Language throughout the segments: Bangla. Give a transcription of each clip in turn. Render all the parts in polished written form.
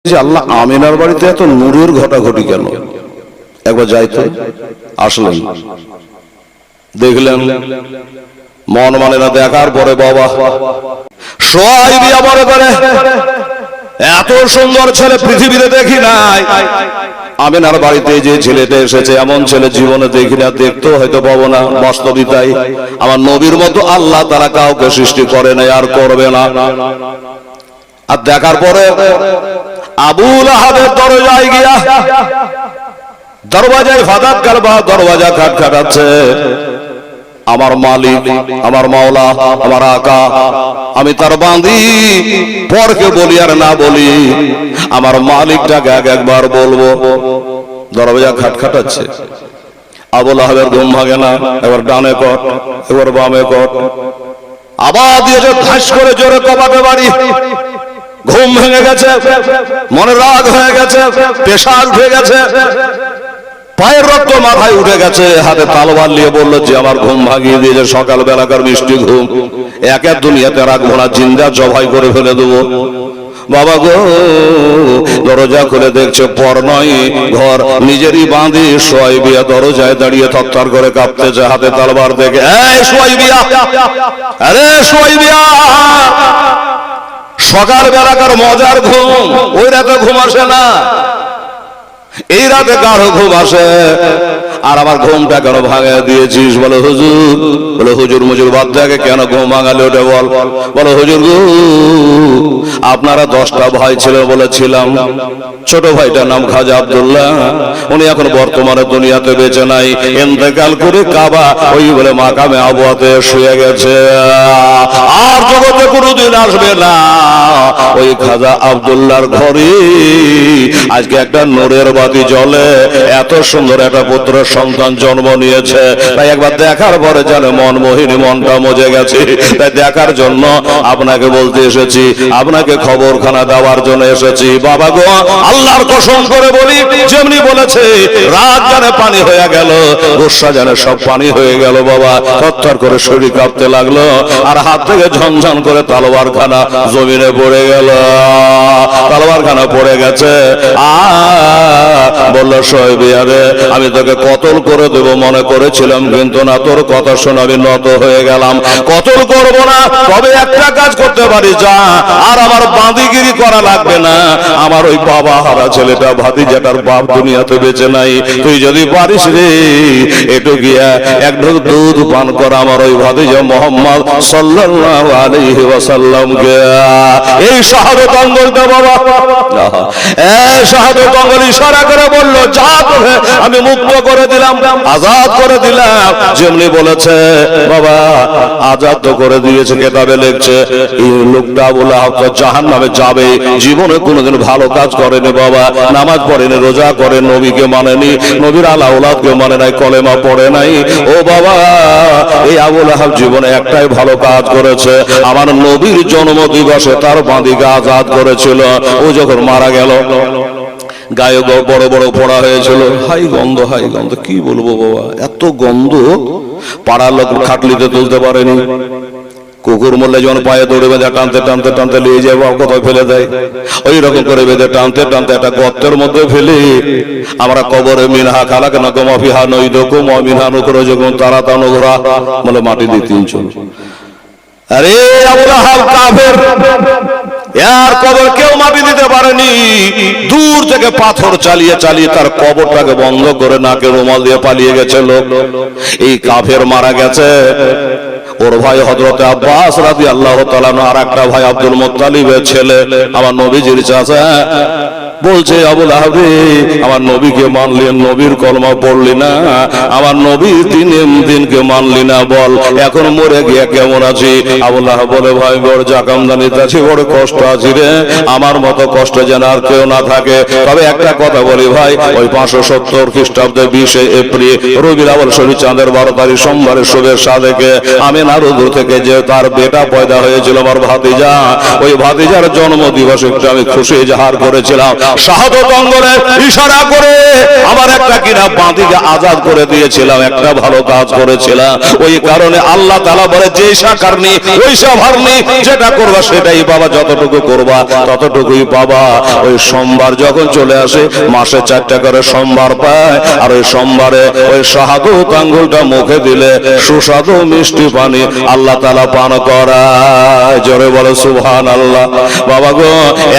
যে আল্লাহ আমিনার বাড়িতে এত নূরের ঘটাঘটি কেন? একবার যাই তো। আসলেন, দেখলেন, মন মানে না। দেখার পরে বাবা সোয়াইবি আবার করে, এত সুন্দর ছেলে পৃথিবীতে দেখি নাই। আমিনার বাড়িতে যে ছেলেটা এসেছে এমন ছেলে জীবনে দেখি না, দেখতেও হয়তো পাবো না। বাস্তবিকতাই আমার নবীর মতো আল্লাহ তারা কাউকে সৃষ্টি করে নাই আর করবে না। আর দেখার পরে আবু লাহাবের দরজায় গিয়া, দরওয়াজায় ফাদাত কালবা, দরওয়াজা খটখটাচ্ছে। আমার মালিক, আমার মাওলা, আমার আকা, আমি তার বান্দি। পরকে বলি আর না বলি, আমার মালিকটাকে একবার বলবো। দরওয়াজা খটখটাচ্ছে। আবু লাহাবের ঘুম ভাঙে না। এবার ডানে কট, এবার বামে কট, আবার দিয়েছে ধাস করে জোরে কপাটে বাড়ি। ঘুম ভেঙে গেছে, মনে রাগ হয়ে গেছে, পেশাল উঠে গেছে, পায়ের রক্ত মাথায় উঠে গেছে। হাতে তালবার নিয়ে বললো যে আমার ঘুম ভাঙিয়ে দিয়েছে, সকাল বেলাকার মিষ্টি ঘুম, একের দুনিয়াতে রাখবো না, জিন্দা জবাই করে ফেলে দেবো। বাবা গো, দরজা খুলে দেখছে পর নয় ঘর, নিজেরই বাঁধি সোয়াইবিয়া দরজায় দাঁড়িয়ে থরথর করে কাঁপতেছে, হাতে তালবার দেখে। এই সোয়াইবিয়া, আরে সোয়াইবিয়া, সকাল বেলাকার মজার ঘুম, ওই রাতে ঘুম আসে না, এই রাতে কারো ঘুম আসে। আর আমার ঘুমটা কেন ভাঙা দিয়েছিস? বলো হুজুর। বলো হুজুর মুজুর বাদ থাকে, কেন ঘুম ভাঙালে ওটা বল। বলো হুজুর গো, আপনারা 10টা ভাই ছিল বলেছিলাম, ছোট ভাইটার নাম খাজা আব্দুল্লাহ, উনি এখন বর্তমানে দুনিয়াতে বেঁচে নাই, ইন্তেকাল করে কাবা ওই বলে মাকামে আবুয়াতে শুয়ে গেছে, আর জগতে কোনোদিন আসবে না। ওই খাজা আব্দুল্লাহর ঘরে আজকে একটা নূরের বাতি জ্বলে, এত সুন্দর একটা পুত্র সন্তান জন্ম নিয়েছে। তাই একবার দেখার পরে জানে মন মোহিনী, মনটা মজে গেছে। তাই দেখার জন্য আপনাকে বলতে এসেছি, আপনাকে খবরখানা দেওয়ার জন্য এসেছি। বাবা গো, আল্লাহর কসম করে বলি, যেমনি বলেছে রাত জানে পানি হয়ে গেল, গোসা জানে সব পানি হয়ে গেল। বাবা থরথর করে শরীর কাঁপতে লাগলো, আর হাত থেকে ঝনঝন করে তালোয়ার খানা জমিনে পড়ে গেল। তালোয়ার খানা পড়ে গেছে। বললো সোয়াইবি, আরে আমি তোকে কতল করে দেব মনে করেছিলাম, কিন্তু না, তোর কথা শুনে আমি নত হয়ে গেলাম। কতল করব না, তবে একটা কাজ করতে পারি, যা, আর আমার বাঁদিগিরি করা লাগবে না। আমার ওই বাবা হারা ছেলেটা, ভাতিজাটার বাপ দুনিয়াতে বেঁচে নাই, তুই যদি পারিস রে, একটু গিয়া এক ঢোক দুধ পান কর আমার ওই ভাতিজা মোহাম্মদ সাল্লাল্লাহু আলাইহি ওয়াসাল্লামকে। এই শাহাদাত আঙ্গুলটা বাবা, এই শাহাদাত আঙ্গুল ইশারা করে বলল, যা তোকে আমি মুক্ত করে দিলাম, আজাদ করে দিলাম। যেমনি বলেছে বাবা, আজাদ তো করে দিয়েছে। কিতাবে লিখছে এই লোকটা বলে হয়তো জাহান্নামে যাবে, জীবনে কোনোদিন ভালো কাজ করেনি বাবা, নামাজ পড়েনি, রোজা করে, নবীকে মানেনি, নবীর আলা ওলাদকে মানে নাই, কলেমা পড়ে নাই। ও বাবা, এই আবু লাহাব জীবনে একটাই ভালো কাজ করেছে, আমার নবীর জন্ম দিবসে তার বাঁদিকে আজাদ করেছিল। ও যখন মারা গেল, গায়ে বড় বড় ফোড়া হয়েছিল, হাই গন্ধ, হাই গন্ধ, কি বলবো বাবা, এত গন্ধ পাড়ার লোক খাটলিতে তুলতে পারেনি। কুকুর মরলে যেমন পায়ে দৌড়ে বেঁধে টানতে টানতে টানতে নিয়ে যায়, কোথায় ফেলে দেয়, ওই রকম করে বেঁধে টানতে টানতে একটা গর্তের মধ্যে ফেলে আমরা কবরে মিনহা খালাক না গমাফিহা নই দোকো মিনহা নুকরো যখন তারা তানুঘরা বলে মাটি দিয়ে 3 চল। আরে আবু লাহাব কাফের, এর কবর কেউ মাটি দিতে পারেনি। দূর থেকে পাথর চালিয়ে চালিয়ে তার কবরটাকে বন্ধ করে নাকে রুমাল দিয়ে পালিয়ে গেছে লোক। এই কাফের মারা গেছে। ওর ভাই হযরতে আব্বাস রাদিয়াল্লাহু তাআলা আর একটা ভাই আব্দুল মুত্তালিবের ছেলে, আমার নবীজির চাচা, বলছে আবু লাহাব, আমার নবীকে মানলি, নবীর কলমা পড়লি না, আমার নবীর দিনকে মানলি না, বল এখন মরে গিয়ে কেমন আছি? আবু লাহাব বলে, ভাই বড় জাকামদানিতে আছি, বড় কষ্ট আছি রে, আমার মতো কষ্ট যেন আর কেউ না থাকে। তবে একটা কথা বলি ভাই, ওই 570 খ্রিস্টাব্দে 20 এপ্রিল রবিউল আউয়াল শরীফ চাঁদের 12 তারিখ সোমবারের শুভেচ্ছা দেখে আমি নারুদুর থেকে যে তার বেটা পয়দা হয়েছিল আমার ভাতিজা, ওই ভাতিজার জন্ম দিবসে একটু আমি খুশি ইজহার করেছিলাম। শাহাদত অঙ্গনে ইশারা করে আমার একটা কিনা বাঁধিকে আজাদ করে দিয়েছিলাম, একটা ভালো কাজ করেছিলাম। ওই কারণে আল্লাহ তাআলা বলে যে শাকারনি ওই সাভারনি, যেটা করবা সেটাই বাবা, যতটুকু করবা ততটুকুই পাবা। ওই সোমবার যখন চলে আসে, মাসে 4টা করে সোমবার পায়, আর ওই সোমবারে ওই শাহাদত আঙ্গুলটা মুখে দিলে সুস্বাদু মিষ্টি পানি আল্লাহ তাআলা পান করায়। জোরে বলো সুবহানাল্লাহ। বাবা গো,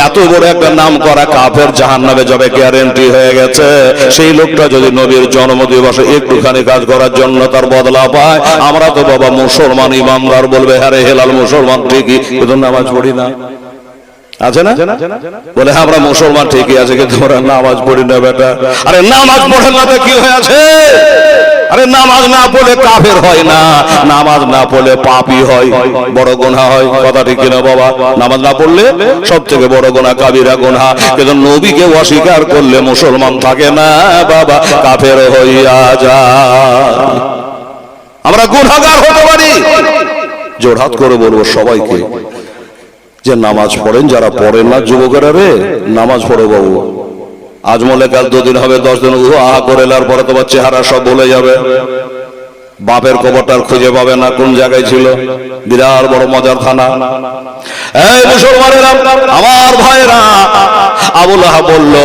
এত বড় একটা নাম করা কাফের জাহান্নামে যাবে গ্যারান্টি হয়ে গেছে। সেই লোকটা যদি নবীর জন্মদিবসে একটুখানি কাজ করার জন্য তার বদলা পায়, আমরা তো বাবা মুসলমান ইমানদার বলবে হ্যাঁ রে হেলাল মুসলমান ঠিকই, কিন্তু নামাজ পড়ি না, আছে না? বলে হ্যাঁ আমরা মুসলমান ঠিকই আছে, কিন্তু আমরা নামাজ পড়ি না। বেটা, আরে নামাজ পড়েন না তো কি হয়েছে? আরে নামাজ না পড়লে কাফের হয় না, নামাজ না পড়লে পাপী হয়, বড় গুনাহ হয়। কথা ঠিক কিনা বাবা? নামাজ না পড়লে সব থেকে বড় গুনাহ কাবিরা গুনাহ। কিন্তু নবীকে অস্বীকার করলে মুসলমান থাকে না বাবা, কাফের হইয়া যায়। আমরা গুনাহগার হতে পারি। জোরহাত করে বলবো সবাইকে যে নামাজ পড়েন, যারা পড়েন না যুবকেরা রে নামাজ পড়ো বাবু। আজ মলে কাল 2 দিন হবে, 10 দিন আহা করে এলার পরে তোমার চেহারা সব বলে যাবে। বাপের কবরটার খুঁজে পাবে না কোন জায়গায় ছিল। বিরাট বড় মজার থানা। এই মুসলমানেরা, আমার ভাইরা, আবুল আহাব বলল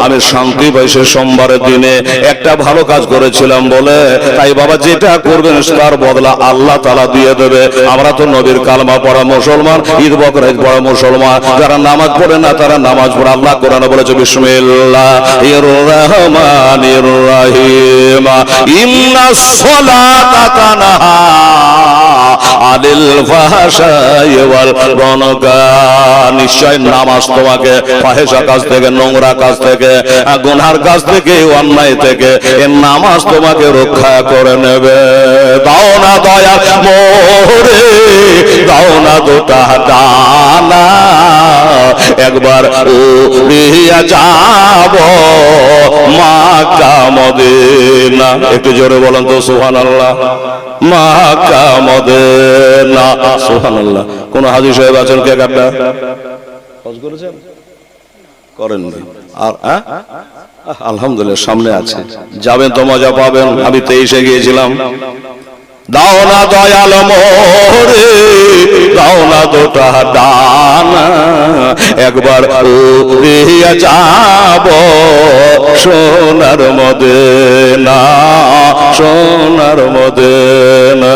আমি শান্তি পাইছি সোমবারের দিনে একটা ভালো কাজ করেছিলাম বলে, তাই বাবা যেটা করবেন তার বদলা আল্লাহ তাআলা দিয়ে দেবে। আমরা তো নবীর কালমা পড়া মুসলমান, ঈদ বকরা ঈদ পড়া মুসলমান। যারা নামাজ পড়ে না তারা নামাজ পড়ে। আল্লাহ কোরআনে বলেছে বিসমিল্লাহির রহমানির রহিম, ইন্নাস সালাতা তানহা আনিল ফাহশাই ওয়াল মুনকার। নিশ্চয় নামাজ তোমাকে ফাহেসা কাজ থেকে, নোংরা কাজ থেকে, গুনার কাজ থেকে, অন্যায় থেকে এই নামাজ তোমাকে রক্ষা করে নেবে। দাও না দয়াল মোরে, দাও না দুটা ডানা, একবার উড়িয়া যাব মক্কা মদিনা। একটু জোরে বলেন তো সুবহানাল্লাহ। মক্কা মদিনা, সুবহানাল্লাহ। কোন হাজী সাহেব আছেন কে কাটা হজ করেছেন? করেন না? আর আলহামদুলিল্লাহ সামনে আছে, যাবেন তো মজা পাবেন। আমি 23-এ গিয়েছিলাম। দাও না দয়াল মোরে, দাও না দুটা ডানা, একবার উড়িয়া যাব সোনার মদিনা, সোনার মদিনা।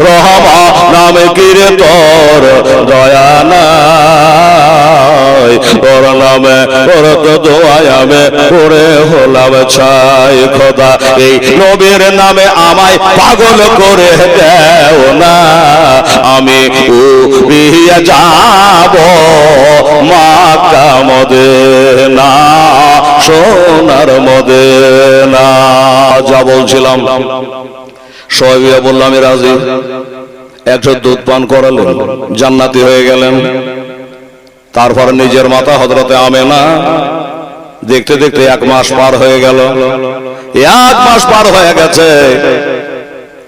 রহমা নামে কিরে তোর দয়া নাই, তোর নামে তোর তো দোয়ায় আমি পড়ে হলাম ছাই। খোদা এই নবীর নামে আমায় পাগল করে দেও না, আমি উড়িয়া যাব মক্কা মদিনা, সোনার মদিনা। যা বলছিলাম সবাই বললাম আমি রাজি। 100 দুধ পান করালেন, জান্নাতি হয়ে গেলেন। তারপর নিজের মাতা হযরতে আমেনা, দেখতে দেখতে 1 মাস পার হয়ে গেল। 1 মাস পার হয়ে গেছে,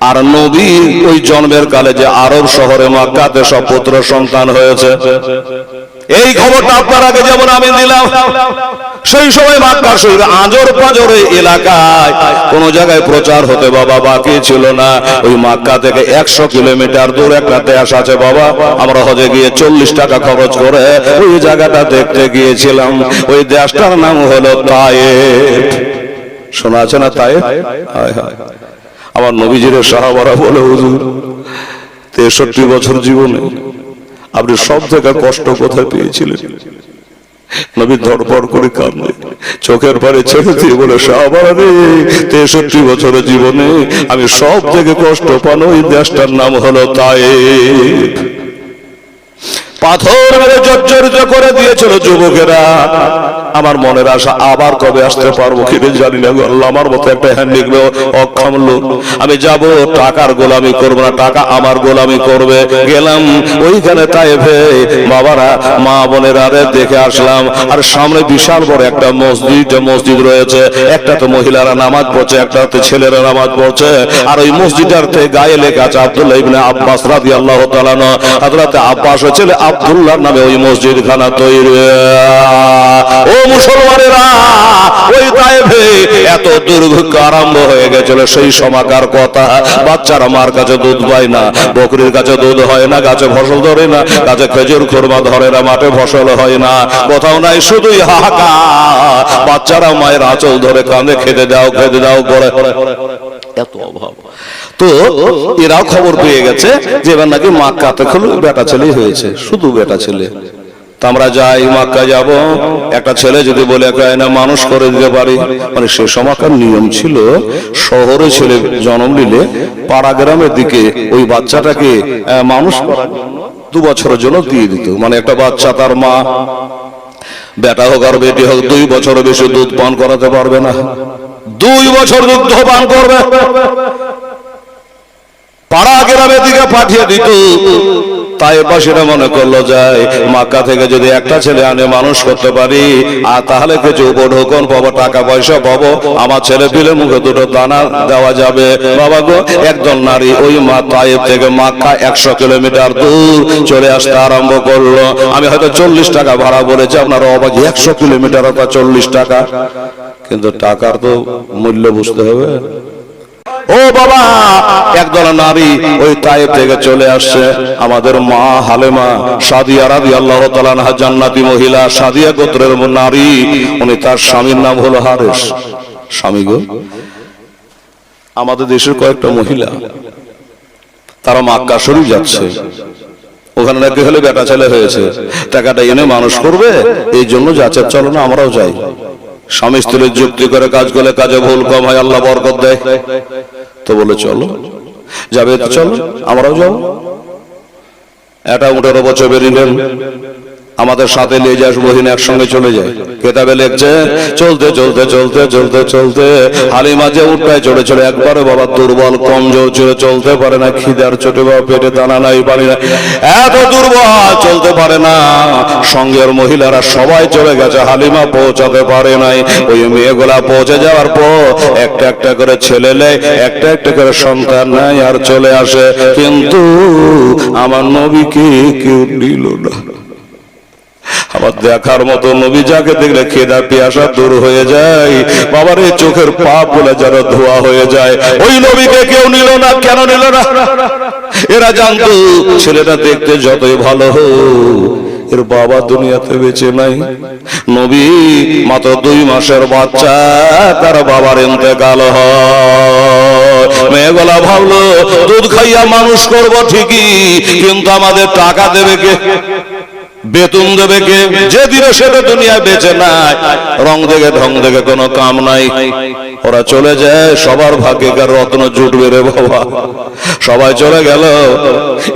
আর নবী ওই জন্মের কালে যে আরব শহরে মক্কাতে সব পুত্র সন্তান হয়েছে, এই খবরটা আপনার আগে যেমন আমি দিলাম। সেই সময় মক্কা শহরে আজর পাজরে এলাকায় কোন জায়গায় প্রচার হতে বাবা বাকি ছিল না। ওই মক্কা থেকে 100 কিলোমিটার দূর একটা দেশ আছে বাবা। আমরা হজে গিয়ে 40 টাকা খরচ করে ওই জায়গাটা দেখতে গিয়েছিলাম। ওই দেশটার নাম হলো তায়েফ। শোনা আছে না তায়েফ? হায় হায়। আমার নবীজির সাহাবারা বলে হুজুর 63 বছর জীবনে আপনি সব থেকে কষ্ট কোথায় পেয়েছিলেন? নবী ধড়ফড় করে কাঁদে, চোখের পানি ছেড়ে দিয়ে বলে সাহাবারা রে, 63 বছরের জীবনে আমি সব থেকে কষ্ট পানো ওই দেশটার নাম হলো তায়েফ। পাথর মেরে জর্জরিত করে দিয়েছিল যুবকেরা। আমার মনের আশা আবার কবে আসতে পারবো কিনে জানি না। আল্লাহ, আমার মতো একটা হ্যান্ডিক্যাপ অক্ষম লোক, আমি যাব টাকার গোলামি করব না, টাকা আমার গোলামি করবে। গেলাম ওইখানে তায়েফে, বাবারা মা বোনেরা দেখে আসলাম। আর সামনে বিশাল বড় একটা মসজিদ রয়েছে। একটাতে মহিলারা নামাজ পড়ছে, একটাতে ছেলেরা নামাজ পড়ছে। আর ওই মসজিদের গায়ে লেখা আছে আব্দুল্লাহ ইবনে আব্বাস রাদিয়াল্লাহু তাআলা আনহু। হযরত আব্বাস ছেলে আব্দুল্লাহর নামে ওই মসজিদ খানা তৈরি। ও মুসলমানেরা, ওই তায়েফে এত দুর্ভিক্ষ আরম্ভ হয়ে গেছিল, সেই সময়কার কথা। বাচ্চারা মার কাছে দুধ পায় না, বকরির কাছে দুধ হয় না, গাছে ফসল ধরে না, গাছে খেজুর খুরমা ধরে না, মাঠে ফসল হয় না, কোথাও নাই, শুধুই হাহাকার। বাচ্চারা মায়ের আঁচল ধরে কাঁদে, খেতে দাও খেতে দাও করে, এত অভাব। তো এরাও খবর পেয়ে গেছে যে এবার নাকি মক্কাতে বেটা ছেলেই হয়েছে, শুধু বেটা ছেলে। তা আমরা যাই, মক্কা যাব, একটা ছেলে যদি বলে না মানুষ করে দিতে পারি, মানে সে সময়কার নিয়ম ছিল, শহরে ছেলে জন্ম নিলে পাড়া গ্রামের দিকে ওই বাচ্চাটাকে মানুষ করার জন্য 2 বছরের জন্য দিয়ে দিত। মানে একটা বাচ্চা তার মা, বেটা হোক আর বেটি হোক, 2 বছরের বেশি দুধ পান করাতে পারবে না, 2 বছর দুধ পান করবে, পাড়া গ্রামের দিকে পাঠিয়ে দিত। তাই পাশেরা মনে করলো যায় মক্কা থেকে যদি একটা ছেলে আনে মানুষ করতে পারি, আর তাহলে কিছু উপঢৌকন পাবো, টাকা পয়সা পাবো, আমার ছেলে পিলে মুখে 2টো দানা দেওয়া যাবে। বাবা গো, একজন নারী ওই তায়েফ থেকে মক্কা 100 কিলোমিটার দূর চলে আসতে আরম্ভ করলো। আমি হয়তো 40 টাকা ভাড়া বলেছি, আপনারা অবাক, 100 কিলোমিটার অথবা 40 টাকা, কিন্তু টাকার তো মূল্য বুঝতে হবে। ও বাবা, একদল নারী ওই তায়েফ থেকে চলে আসছে। আমাদের মা হালেমা সাদিয়া রাদিয়াল্লাহু তাআলা আনহা, জান্নাতি মহিলা, সাদিয়া গোত্রের নারী, উনি, তার স্বামীর নাম হলো হারেস। স্বামী গো, আমাদের দেশের কয়েকটা মহিলা তারা মক্কা শরীফ যাচ্ছে, ওখানে নাকি হলে বেটা ছেলে হয়েছে, টাকাটা এনে মানুষ করবে, এই জন্য যাচ্ছে, চলো না আমরাও যাই। স্বামী স্ত্রীর যুক্তি করে কাজ করলে কাজে ভুল কম হয়, আল্লাহ বরকত দেয়। তো বলে চলো, যাবে তো চলো, আমরাও যাবো। এটা উঠের বছর বেরিলেন, আমাদের সাথে নিয়ে যাস বহিন, একসঙ্গে চলে যায়। কেতাবে লিখছে চলতে চলতে চলতে চলতে চলতে হালিমা যে উঠটায় চড়ে চড়ে একবারে বাবা দুর্বল কমজোর ছিল, চলতে পারে না, খিদার চোটে বাবা পেটে দানা নাই, পানি না, এত দুর্বল, চলতে পারে না। সঙ্গের মহিলারা সবাই চলে গেছে, হালিমা পৌঁছাতে পারে নাই। ওই মেয়েগুলা পৌঁছে যাওয়ার পর একটা একটা করে ছেলে নেয়, একটা একটা করে সন্তান নেয় আর চলে আসে, কিন্তু আমার নবীকে কেউ নিল না। আমার দেখার মতো নবী, যাকে দেখলে খেদা পিয়াসা দূর হয়ে যায়, বাবার এই চোখের পাপ বলে যেন ধোয়া হয়ে যায়। ওই নবীকে কেউ নিল না। কেন নিল না? এরা জানতো ছেলেটা দেখতে যতই ভালো হোক, এর বাবা দুনিয়াতে বেঁচে নাই। নবী মাত্র 2 মাসের বাচ্চা, তার বাবার ইন্তেকাল হয়। মেয়েগুলা ভাবলো দুধ খাইয়া মানুষ করব ঠিকই, কিন্তু আমাদের টাকা দেবে কে, বেতন দেবে কে? যেদিনে সেটা দুনিয়ায় বেঁচে নাই, রং দেখে ঢং দেখে কোনো কাম নাই। ওরা চলে যায়, সবার ভাগ্যে রত্ন জুটবে রে বাবা, সবাই চলে গেল।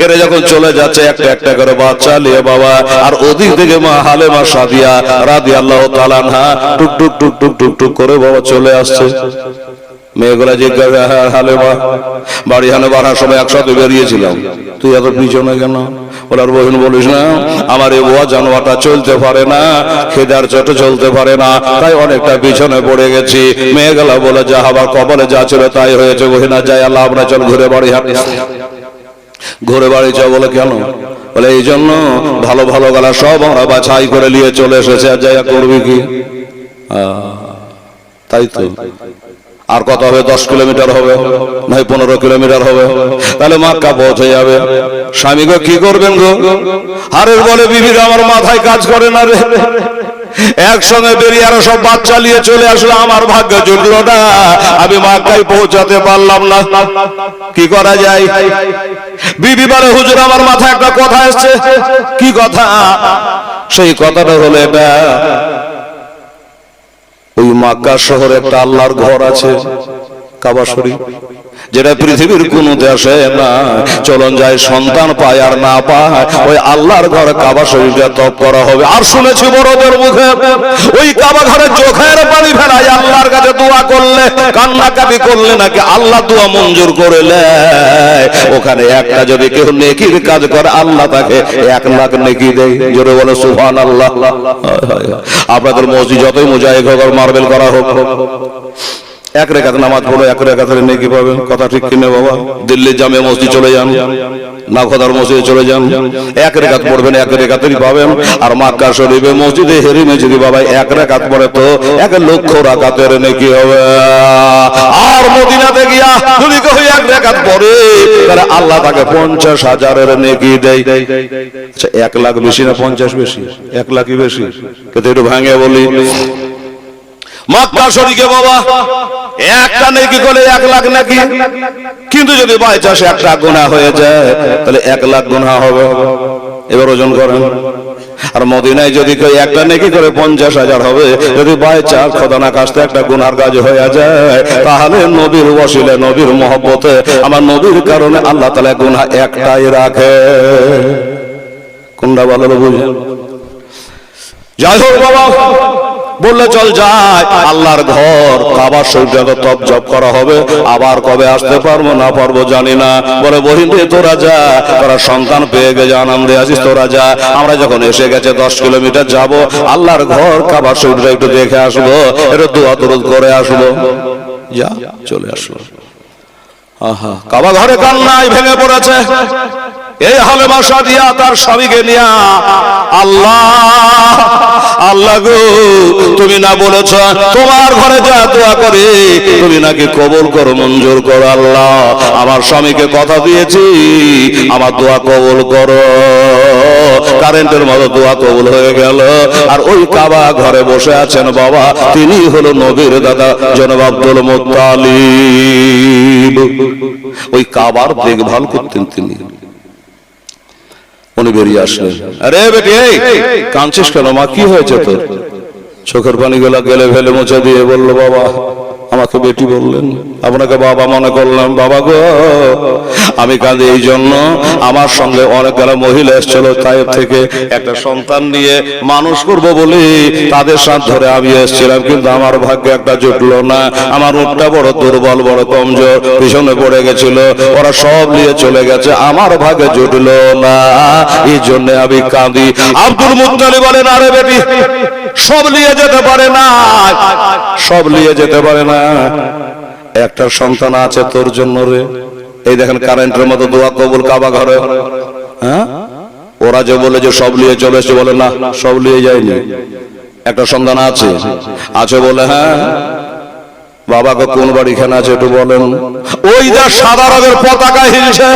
এরা যখন চলে যাচ্ছে একটা একটা করে বাচ্চা নিয়ে বাবা, আর ওদিক থেকে মা হালেমা সাদিয়া রাদিয়াল্লাহু তাআলা আনহা টুক টুক টুক টুক টুক টুক করে বাবা চলে আসছে। মেয়েগুলা জিজ্ঞাসা, হালেমা বাড়ি হানে বাড়ার সময় একসাথে বেরিয়েছিলাম, তুই এত পিছনে কেন? ওনার বহিন বলিস না, আমার এই বুয়া জানোয়ারটা চলতে পারে না, খেদার চোটে চলতে পারে না, তাই অনেকটা পিছনে পড়ে গেছি। মেয়েগুলা বলে, যা হবার কপালে যা ছিল তাই হয়েছে, বহিনা যাই, আল্লাহ আমরা চল ঘুরে বাড়ি হাঁটি, ঘুরে বাড়ি যাও। বলে কেন? বলে এই জন্য ভালো ভালো গলা সব আমরা বাছাই করে নিয়ে চলে এসেছে, আর যাইয়া করবি কি? তাই তো। আর কত হবে? 10 কিলোমিটার হবে, নাই 15 কিলোমিটার হবে, তাহলে মক্কা পৌঁছে যাবে। স্বামী গো কি করবেন গো? আরে বলে, বিবির আমার মাথায় কাজ করে না রে, একসঙ্গে বেরিয়ে আরো সব বাচ্চা নিয়ে চলে আসলো, আমার ভাগ্য জুটলো না, আমি মক্কায় পৌঁছাতে পারলাম না, কি করা যায়? বিবি বলে, হুজুর আমার মাথায় একটা কথা এসছে। কি কথা? সেই কথাটা হলো এটা, ওই মক্কা শহরে একটা আল্লাহর ঘর আছে, কাবা শরীফ, যেটা পৃথিবীর কোন দেশে না। চলন যায়, সন্তান পায় আর না পায়, ওই আল্লাহর ঘর কাবা শরীফে তপ করা হবে। আর শুনেছি বড়দের মুখে, ওই কাবা ঘরে চোখের পানি ফেলায় আল্লাহর কাছে দোয়া করলে, কান্নাকাটি করলে নাকি আল্লাহ দোয়া মঞ্জুর করে নেয়। ওখানে একটা যদি কেউ নেকির কাজ করে, আল্লাহ তাকে 1 লাখ নেকি দেয়। জোরে বলে সুবহানাল্লাহ। আপনাদের মসজিদ যতই মুজাহিদ হোক আর মার্বেল করা হোক, এক রেখাতে নামাজ পড়ো, এক রেখাতে নেকি পাবেন। কথা ঠিক কিনা বাবা? দিল্লি জামে মসজিদ চলে যান, নাখোদার মসজিদে চলে যান, এক রেখাত পড়বেন, এক রেখাতেই পাবেন। আর মক্কা শরীফে মসজিদে হেরিমে যদি বাবা এক রেখাত পড়ে তো 1,00,000 রাকাতের নেকি হবে। আর মদিনাতে গিয়া যদি কেউ এক রেখাত পড়ে তাহলে আল্লাহ তাকে 50,000-এর নেকি দেয়। আচ্ছা 1 লাখ বেশি না 50 বেশি? 1 লাখই বেশি। কিন্তু একটু ভাঙে বলি, মক্কা শরীফে বাবা একটা নেকি করলে 1 লাখ নাকি, কিন্তু যদি বাই চাষ একটা গুনাহ হয়ে যায় তাহলে 1 লাখ গুনাহ হবে। এবার ওজন করেন। আর মদিনায় যদি কেউ একটা নেকি করে 50,000 হবে। যদি বাই চাষ খোদা না কাস্তে একটা গুনার কাজ হয়ে যায় তাহলে নবীর ওসিলে, নবীর মহব্বতে, আমার নবীর কারণে আল্লাহ তাআলা গুনাহ একটাই রাখে। কোনটা ভালো বুঝেন? যাই হোক বাবা, বললে চল যায় আল্লাহর ঘর কাবা শরীফে তপ জপ করা হবে, আবার কবে আসতে পারবো না পারবো জানি না। বলে বহিন রে তোরা যা, তোরা সন্তান পেয়ে গেছে আনন্দে আছিস, তোরা যা। আমরা যখন এসে গেছে 10 কিলোমিটার যাব, আল্লাহর ঘর কাবা শরীফটা একটু দেখে আসবো, একটু দোয়া দরুদ করে আসবো। যা চলে আসলো। আহা, কাবা ঘরে কান্নায় ভেঙে পড়েছে। এই হালেমা সাদিয়া তার স্বামীকে নিয়া, আল্লাহ আল্লাহ গো, তুমি না বলেছ তোমার ঘরে যা দোয়া করে তুমি নাকি কবুল করো, মঞ্জুর করো। আল্লাহ আমার স্বামীকে কথা দিয়েছি, আমার দোয়া কবুল করো। কারেন্টের মতো দোয়া কবুল হয়ে গেল। আর ওই কাবা ঘরে বসে আছেন বাবা, তিনি হলো নবীর দাদা জনাব আব্দুল মুত্তালিব। ওই কাবার দেখভাল করতেন তিনি। উনি বেরিয়ে আসলেন। আরে বেটি, কাঁদছিস কেন মা? কি হয়েছে তোর? চোখের পানি গুলা গেলে ফেলে মুছে দিয়ে বললো, বাবা আমাকে বেটি বললেন, আপনাকে বাবা মনে করলাম। বাবা গো, আমি কাঁদি এই জন্য, আমার সঙ্গে অনেকগুলো মহিলা এসেছিল তাইফ থেকে, একটা সন্তান নিয়ে মানুষ করবো বলে তাদের সাথ ধরে আমি এসেছিলাম, কিন্তু আমার ভাগ্যে একটা জুটলো না। আমার উটটা বড় দুর্বল, বড় কমজোর, পিছনে পড়ে গেছিল, ওরা সব নিয়ে চলে গেছে, আমার ভাগ্যে জুটলো না, এই জন্য আমি কাঁদি। আব্দুল মুত্তালিব বলেন, আরে বেটি সব নিয়ে যেতে পারে না, সব নিয়ে যেতে পারে না, একটা সন্তান আছে তোর জন্য রে। এই দেখেন কারেন্টের মতো দোয়া কবুল কাবা ঘরে। হ্যাঁ, ওরা যে বলে যে সব নিয়ে চলে এসেছে, বলে না সব নিয়ে যায়নি, একটা সন্তান আছে। আছে বলে হ্যাঁ, বাবাকে কোন বাড়িখানে আছে একটু বলেন। ওই যে সাদা রঙের পতাকা হিলছে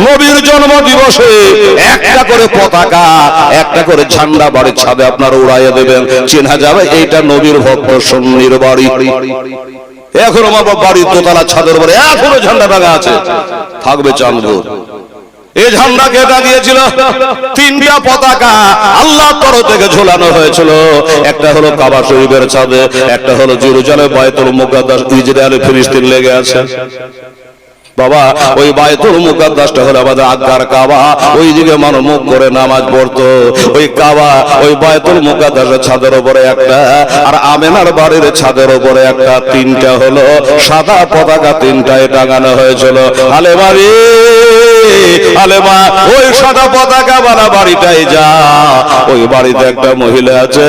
নবীর জন্ম দিবসে, একটা করে পতাকা, একটা করে ঝান্ডা বাড়ির ছাদে আপনারা উড়াইয়া দেবেন, চেনা যাবে এইটা নবীর ভক্ত সুন্নির বাড়ি। এখনো বাবা বাড়ির দোতলা ছাদের উপরে এখনো ঝান্ডা টাঙা আছে, থাকবে চাঁদপুর। এই ঝান্ডা কে টাঙিয়েছিল? 3টা পতাকা আল্লাহর তরফ থেকে ঝোলানো হয়েছিল। একটা হলো কাবা শরীফের ছাদে, একটা হলো জেরুজালেম বাইতুল মুকাদ্দাস, ইসরায়েল ফিলিস্তিন লেগে আছে। বাবা ওই বাইতুল মুকাদ্দাসটা হলো আমাদের আগ্রার কাবা, ওইদিকে মানুষ মুখ করে নামাজ পড়তো। ওই কাবা, ওই বাইতুল মুকাদ্দাসের ছাদের উপরে একটা, আর আমেনার বাড়ির ছাদের উপরে একটা, 3টা হলো সাদা পতাকা, 3টায় টাঙানো হয়েছিল। আলেমারি আলেমা, ওই সাদা পতাকা বালা বাড়িটাই যা, ওই বাড়িতে একটা মহিলা আছে,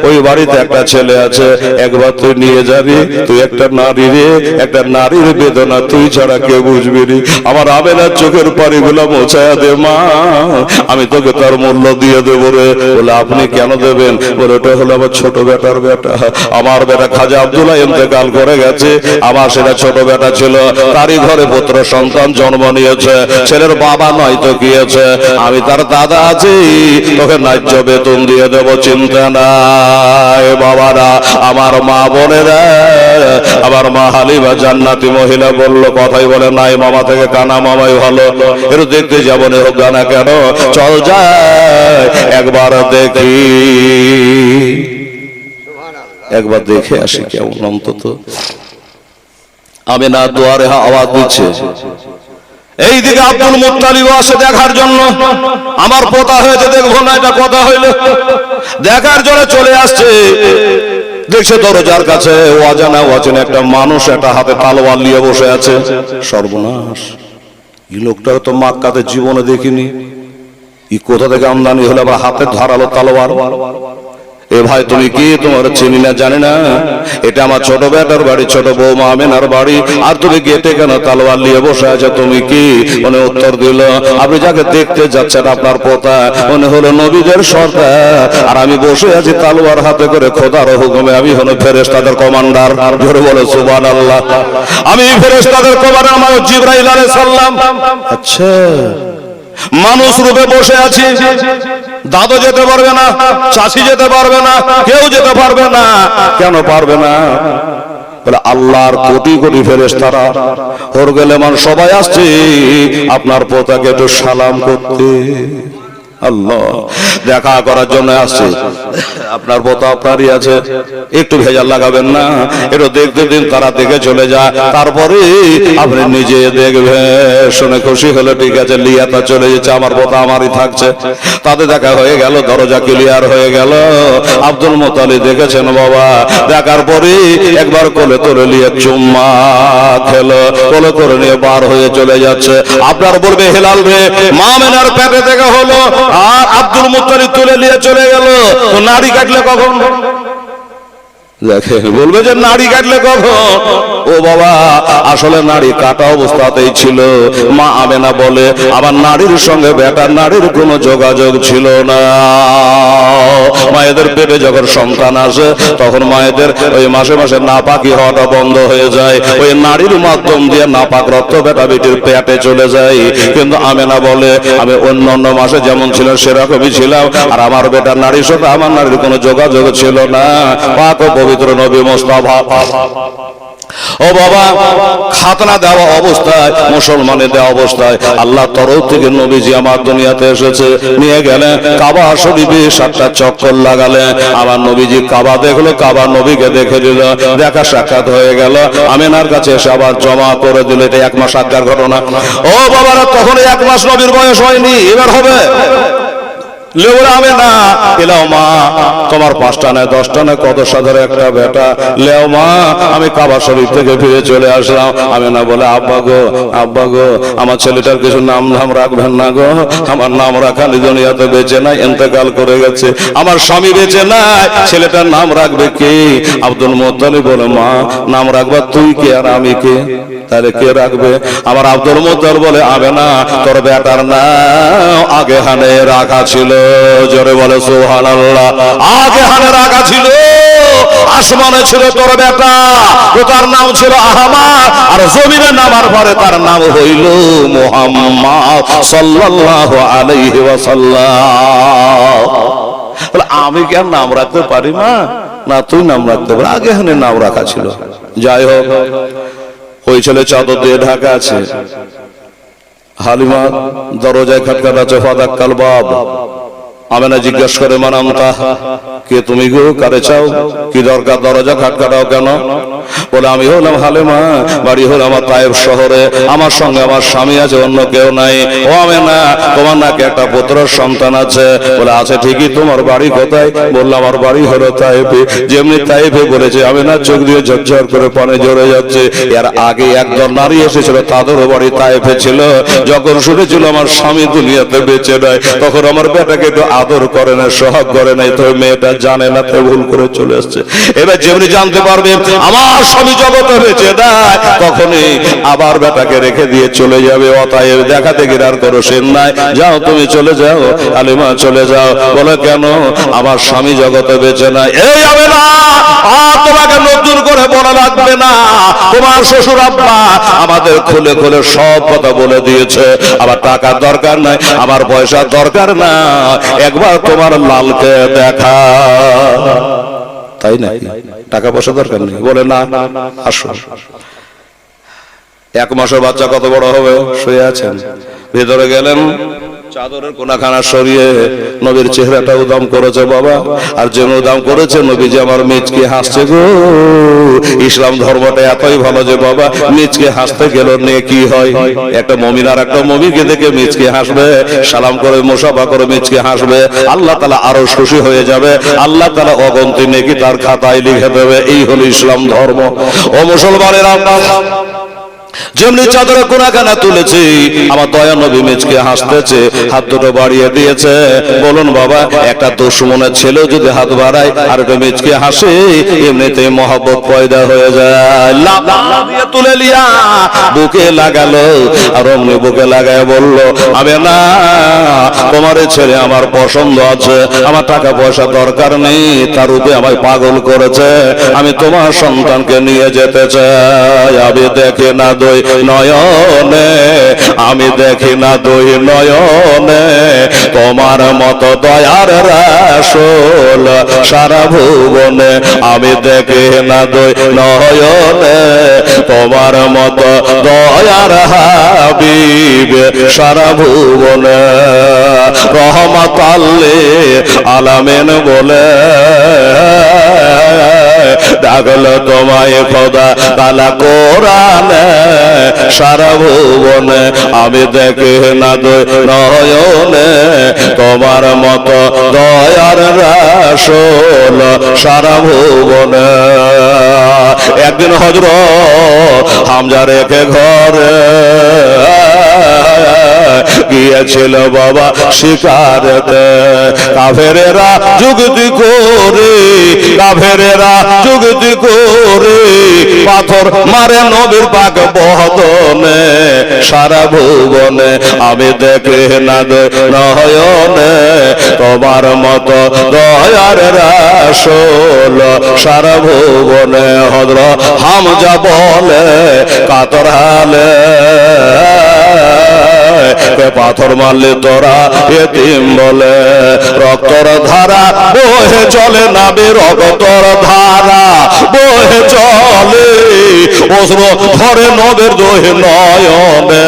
ওই বাড়িতে একটা ছেলে আছে, একবার তুই নিয়ে যাবি। তুই একটা নারী রে, একটা নারীর বেদনা তুই ছাড়া কে বুঝবি রে। আমার আমেনার চোখের পানিগুলো মোছায়া দে মা, আমি তোকে তার মূল্য দিয়ে দেবো রে। বলে আপনি কেন দেবেন? বলে ওটা হলো আমার ছোট বেটার বেটা, আমার বেটা খাজা আব্দুল্লাহ ইন্তেকাল করে গেছে, আমার সেটা ছোট বেটা ছিল, তারই ঘরে পুত্র সন্তান জন্ম নিয়েছে, ছেলের বাবা নয় তো কি আছে, আমি তার দাদা আছি, তোকে ন্যায্য বেতন দিয়ে দেবো, চিন্তা নাই। বাবারা, আমার মা বোনেরা, আমার মা হালিমা জান্নাতি মহিলা বললো, কথাই বলে নাই মামা থেকে কানা মামাই ভালো, এর দেখতে যাবো না হোক না কেন, চল যায় একবার দেখি, একবার দেখে আসি কেমন অন্তত। আমি না দুয়ারে আওয়াজ দিচ্ছে, এইদিকে আব্দুল মুত্তালিব আসে দেখার জন্য। আমার পোতা হয়েছে, দেখবো না এটা কথা হইল, দেখার জন্য চলে আসছে। দেখছে দরজার কাছে অজানা অচেনা একটা মানুষ, একটা হাতে তালোয়ার নিয়ে বসে আছে। সর্বনাশ, এই লোকটা তো মক্কাতে জীবনে দেখিনি, ই কোথা থেকে আমদানি হলে আবার হাতে ধারালো তালোয়ার। এ ভাই তুমি কি, তোমার চিনি না জানি না, এটা আমার ছোট বেটার বাড়ি, ছোট বৌমা আমেনার বাড়ি, আর তুমি গেটে কেন তালোয়ার নিয়ে বসে আছে, তুমি কি? উনি উত্তর দিল, আপনি যাকে দেখতে যাচ্ছেন আপনার পোতা, উনি হলো নবীদের সর্দার, আর আমি বসে আছি তালোয়ার হাতে করে, খোদার হুকুমে আমি হলো ফেরেশতাদের কমান্ডার। জোরে বলে সুবহানাল্লাহ। আমি ফেরেশতাদের কমান্ডার, আমার জিবরাইল আলাইহিস সালাম। আচ্ছা, মানুষ রূপে বসে আছি, দাদু যেতে পারবে না, চাচি যেতে পারবে না, কেউ যেতে পারবে না। কেন পারবে না? বলে আল্লাহর কোটি কোটি ফেরেশতারা ওর গেলে মান সবাই আসছে আপনার পোতাকে একটু সালাম করতে, আল্লাহ দেখা করার জন্য আসছে। আপনার পোতা আপনারই আছে, একটু ভেজাল লাগাবেন না, একটু দেখতে দিন, তারা দেখে চলে যায়, তারপরে আপনি নিজে দেখবেন। শুনে খুশি হলো, ঠিক আছে, লিয়াটা চলে যাচ্ছে, আমার পোতা আমারই থাকছে। তাদের দেখা হয়ে গেল, দরজা ক্লিয়ার হয়ে গেল। আব্দুল মুত্তালিব দেখেছেন বাবা, দেখার পরে একবার কোলে তুলে নিয়ে চুম্মা খেলো, কোলে করে নিয়ে বার হয়ে চলে যাচ্ছে। আপনার বলবে হেলাল রে, মা আমেনার পেটে দেখা হলো, আর আব্দুল মুত্তালিব তুলে নিয়ে চলে গেল, তো নাড়ি কাটলে কখন? দেখে বলবে যে নাড়ি কাটলে কখন? ও বাবা, আসলে নাড়ি কাটা অবস্থাতেই ছিল। মা আমেনা বলে আমার নাড়ির সঙ্গে বেটার নাড়ির কোনো যোগাযোগ ছিল না। মায়েদের পেটে যখন সন্তান আসে, তখন মায়েদের ওই মাসে মাসে নাপাকি হওয়াটা বন্ধ হয়ে যায়, ওই নাড়ির মাধ্যম দিয়ে নাপাক রক্ত বেটা বেটির পেটে চলে যায়। কিন্তু আমেনা বলে আমি অন্য মাসে যেমন ছিল সেরকমই ছিলাম, আর আমার বেটার নাড়ির সাথে আমার নাড়ির কোনো যোগাযোগ ছিল না। পাক ও পবিত্র নবী মুস্তাফা, ও বাবা, খাতনা দেওয়া অবস্থায়, মুসলমানের দেওয়া অবস্থায় আল্লাহ তরফ থেকে নবীজি আমার দুনিয়াতে এসেছে, নিয়ে গেলেন কাবা শরীফে 7টা চক্কর লাগালেন। আমার নবীজি কাবা দেখলো, কাবা নবীকে দেখে দিল, দেখা সাক্ষাৎ হয়ে গেল। আমেনার কাছে এসে আবার জমা করে দিল। এটা 1 মাস আগের ঘটনা। ও বাবারা, তখন 1 মাস নবীর বয়স হয়নি, এবার হবে। লেওড়াবে না, এলাও মা, তোমার 5টা নয় 10টা নয় কত সাধারণ একটা বেটা, লেও মা, আমি কাবা শরীফ থেকে ফিরে চলে আসলাম। আমি না বলে আব্বা গো, আব্বা গো, আমার ছেলেটার কিছু নাম ধাম রাখবেন না গো, আমার নাম রাখা দুনিয়াতে বেঁচে নাই, ইন্তেকাল করে গেছে, আমার স্বামী বেঁচে নাই, ছেলেটার নাম রাখবে কে? আব্দুল মুত্তালিব বলে মা, নাম রাখবা তুই কে আর আমি কে? তাহলে কে রাখবে? আমার আব্দুল মুত্তালিব বলে আবে না, তোর বেটার নাম আগে হানে রাখা ছিল। জোরে বলে সুবহানাল্লাহ। আগে হানে রাখা ছিল, আসমানে ছিল তোর বেটা, ও তার নাম ছিল আহমদ, আর জমিনে নামার পরে তার নাম হইল মুহাম্মদ সাল্লাল্লাহু আলাইহি ওয়াসাল্লাম। বলে আমি কি আর নাম রাখতে পারি না? না, তুই নাম রাখতে পারি, আগে হানে নাম রাখা ছিল। যাই হোক, ওই ছেলে চাদর দিয়ে ঢাকা আছে। হালিমা দরজায় খটখটাচ্ছে, ফাদাক্কাল বাব। আমেনা জিজ্ঞাসা করে মান আনতা, কে তুমি গো, কারে চাও, কি দরকার, দরজা খটখটাও কেন? বলে আমি হলাম হালিমা, বাড়ি হলো আমার তায়েব শহরে, আমার সঙ্গে আমার স্বামী আছে, অন্য কেউ নাই। ও আমেনা, তোমার নাকি একটা পুত্র সন্তান আছে? বলে আছে ঠিকই, তোমার বাড়ি কোথায়? বললাম আমার বাড়ি হলো তায়েফে। যেমনি তায়েফে বলেছে, আমেনা চোখ দিয়ে ঝরঝর করে পানি ঝরে যাচ্ছে। এর আগে একজন নারী এসেছিল, তাদেরও বাড়ি তায়েফে ছিল। যখন শুনেছিল আমার স্বামী দুনিয়াতে বেঁচে নাই, তখন আমার বেটাকে একটু আদর করে না, সোহাগ করে নাই, তো মেয়েটা জানে না, তো ভুল করে চলে আসছে। এবার যেমনি জানতে পারবে আমার স্বামী জগতে বেঁচে দেয়, তখনই আবার বেটাকে রেখে দিয়ে চলে যাবে। অতএব দেখা দেখি আর করো সেন নাই, যাও তুমি চলে যাও, আলিমা চলে যাও। বলে কেন? আমার স্বামী জগতে বেঁচে নাই। এই হবে না, আর তোমাকে নতুন করে বলা লাগবে না, তোমার শ্বশুর আব্বা আমাদের খুলে খুলে সব কথা বলে দিয়েছে। আবার টাকার দরকার নাই, আমার পয়সার দরকার না, একবার তোমার লালকে দেখা। তাই না, টাকা পয়সা দরকার নেই? বলে না, আসো। 1 মাসের বাচ্চা কত বড় হবে, শুয়ে আছেন। ভিতরে গেলেন, চাদরের কোনাখানা সরিয়ে নবীর চেহারাটা উদাম করেছে বাবা। আর যে উদাম করেছে, নবীজি আমার মিচকে হাসছে গো। ইসলাম ধর্মটা এতই ভালো যে বাবা, মিচকে হাসতে গেল নিয়ে কি হয়? একটা মুমিন আর একটা মুমিনকে দেখে মিচকে হাসবে, সালাম করে মুসাফা করে মিচকে হাসবে, আল্লাহ তাআলা আরো খুশি হয়ে যাবে, আল্লাহ তাআলা অগন্তি নেকি তার খাতায় লিখে দেবে। এই হলো ইসলাম ধর্ম। ও মুসলমানেরা, যেমনি চাদরে কোনাখানা তুলেছি, আমার দয়া নবী মেজকে হাসতেছে, হাত দুটো বাড়িয়ে দিয়েছে। বলুন বাবা, একটা দুশমনের ছেলেও যদি হাত বাড়ায় আর একটা মেজকে হাসে, এমনিতেই মহব্বত পয়দা হয়ে যায়। দিয়ে তুলে লিয়া বুকে লাগালো, আর অমনি বুকে লাগায় বলল, আমি না, তোমার ছেলে আমার পছন্দ আছে, আমার টাকা পয়সা দরকার নেই, তার উপরে আমায় পাগল করেছে, আমি তোমার সন্তানকে নিয়ে যেতে চাই। আমি দেখি না দুই নয়নে, আমি দেখি না দুই নয়নে, তোমার মতো দয়ার রাসূল সারা ভুবনে, আমি দেখি না দুই নয়নে, তোমার মতো দয়ার হাবিব সারা ভুবনে। রহমাতাল লিল আলামিন বলে ডাকল তোমায় খোদা তাআলা কোরআনে, সারা ভুবনে আমি দেখি না দুই নয়নে, তোমার মতো দয়ার রাসূল সারা ভুবনে। একদিন হযরত হামজা রেখে ঘরে গিয়েছিল বাবা শিকারেতে, কাফেরেরা যুক্তি করে, কাফেরেরা যুক্তি করে পাথর মারে নবীর পাক বদনে, সারা ভুবনে আমি দেখি না দুই নয়নে, তোমার মতো দয়ার রাসূল সারা ভুবনে। হযরত হামজা বলে কাতর হালে, পাথর মারলে তোরা এতিম বলে, রক্তর ধারা বহে চলে না বে, রক্তর ধারা বহে চলে, অশ্রু ধরে নবের দোহে নয়নে,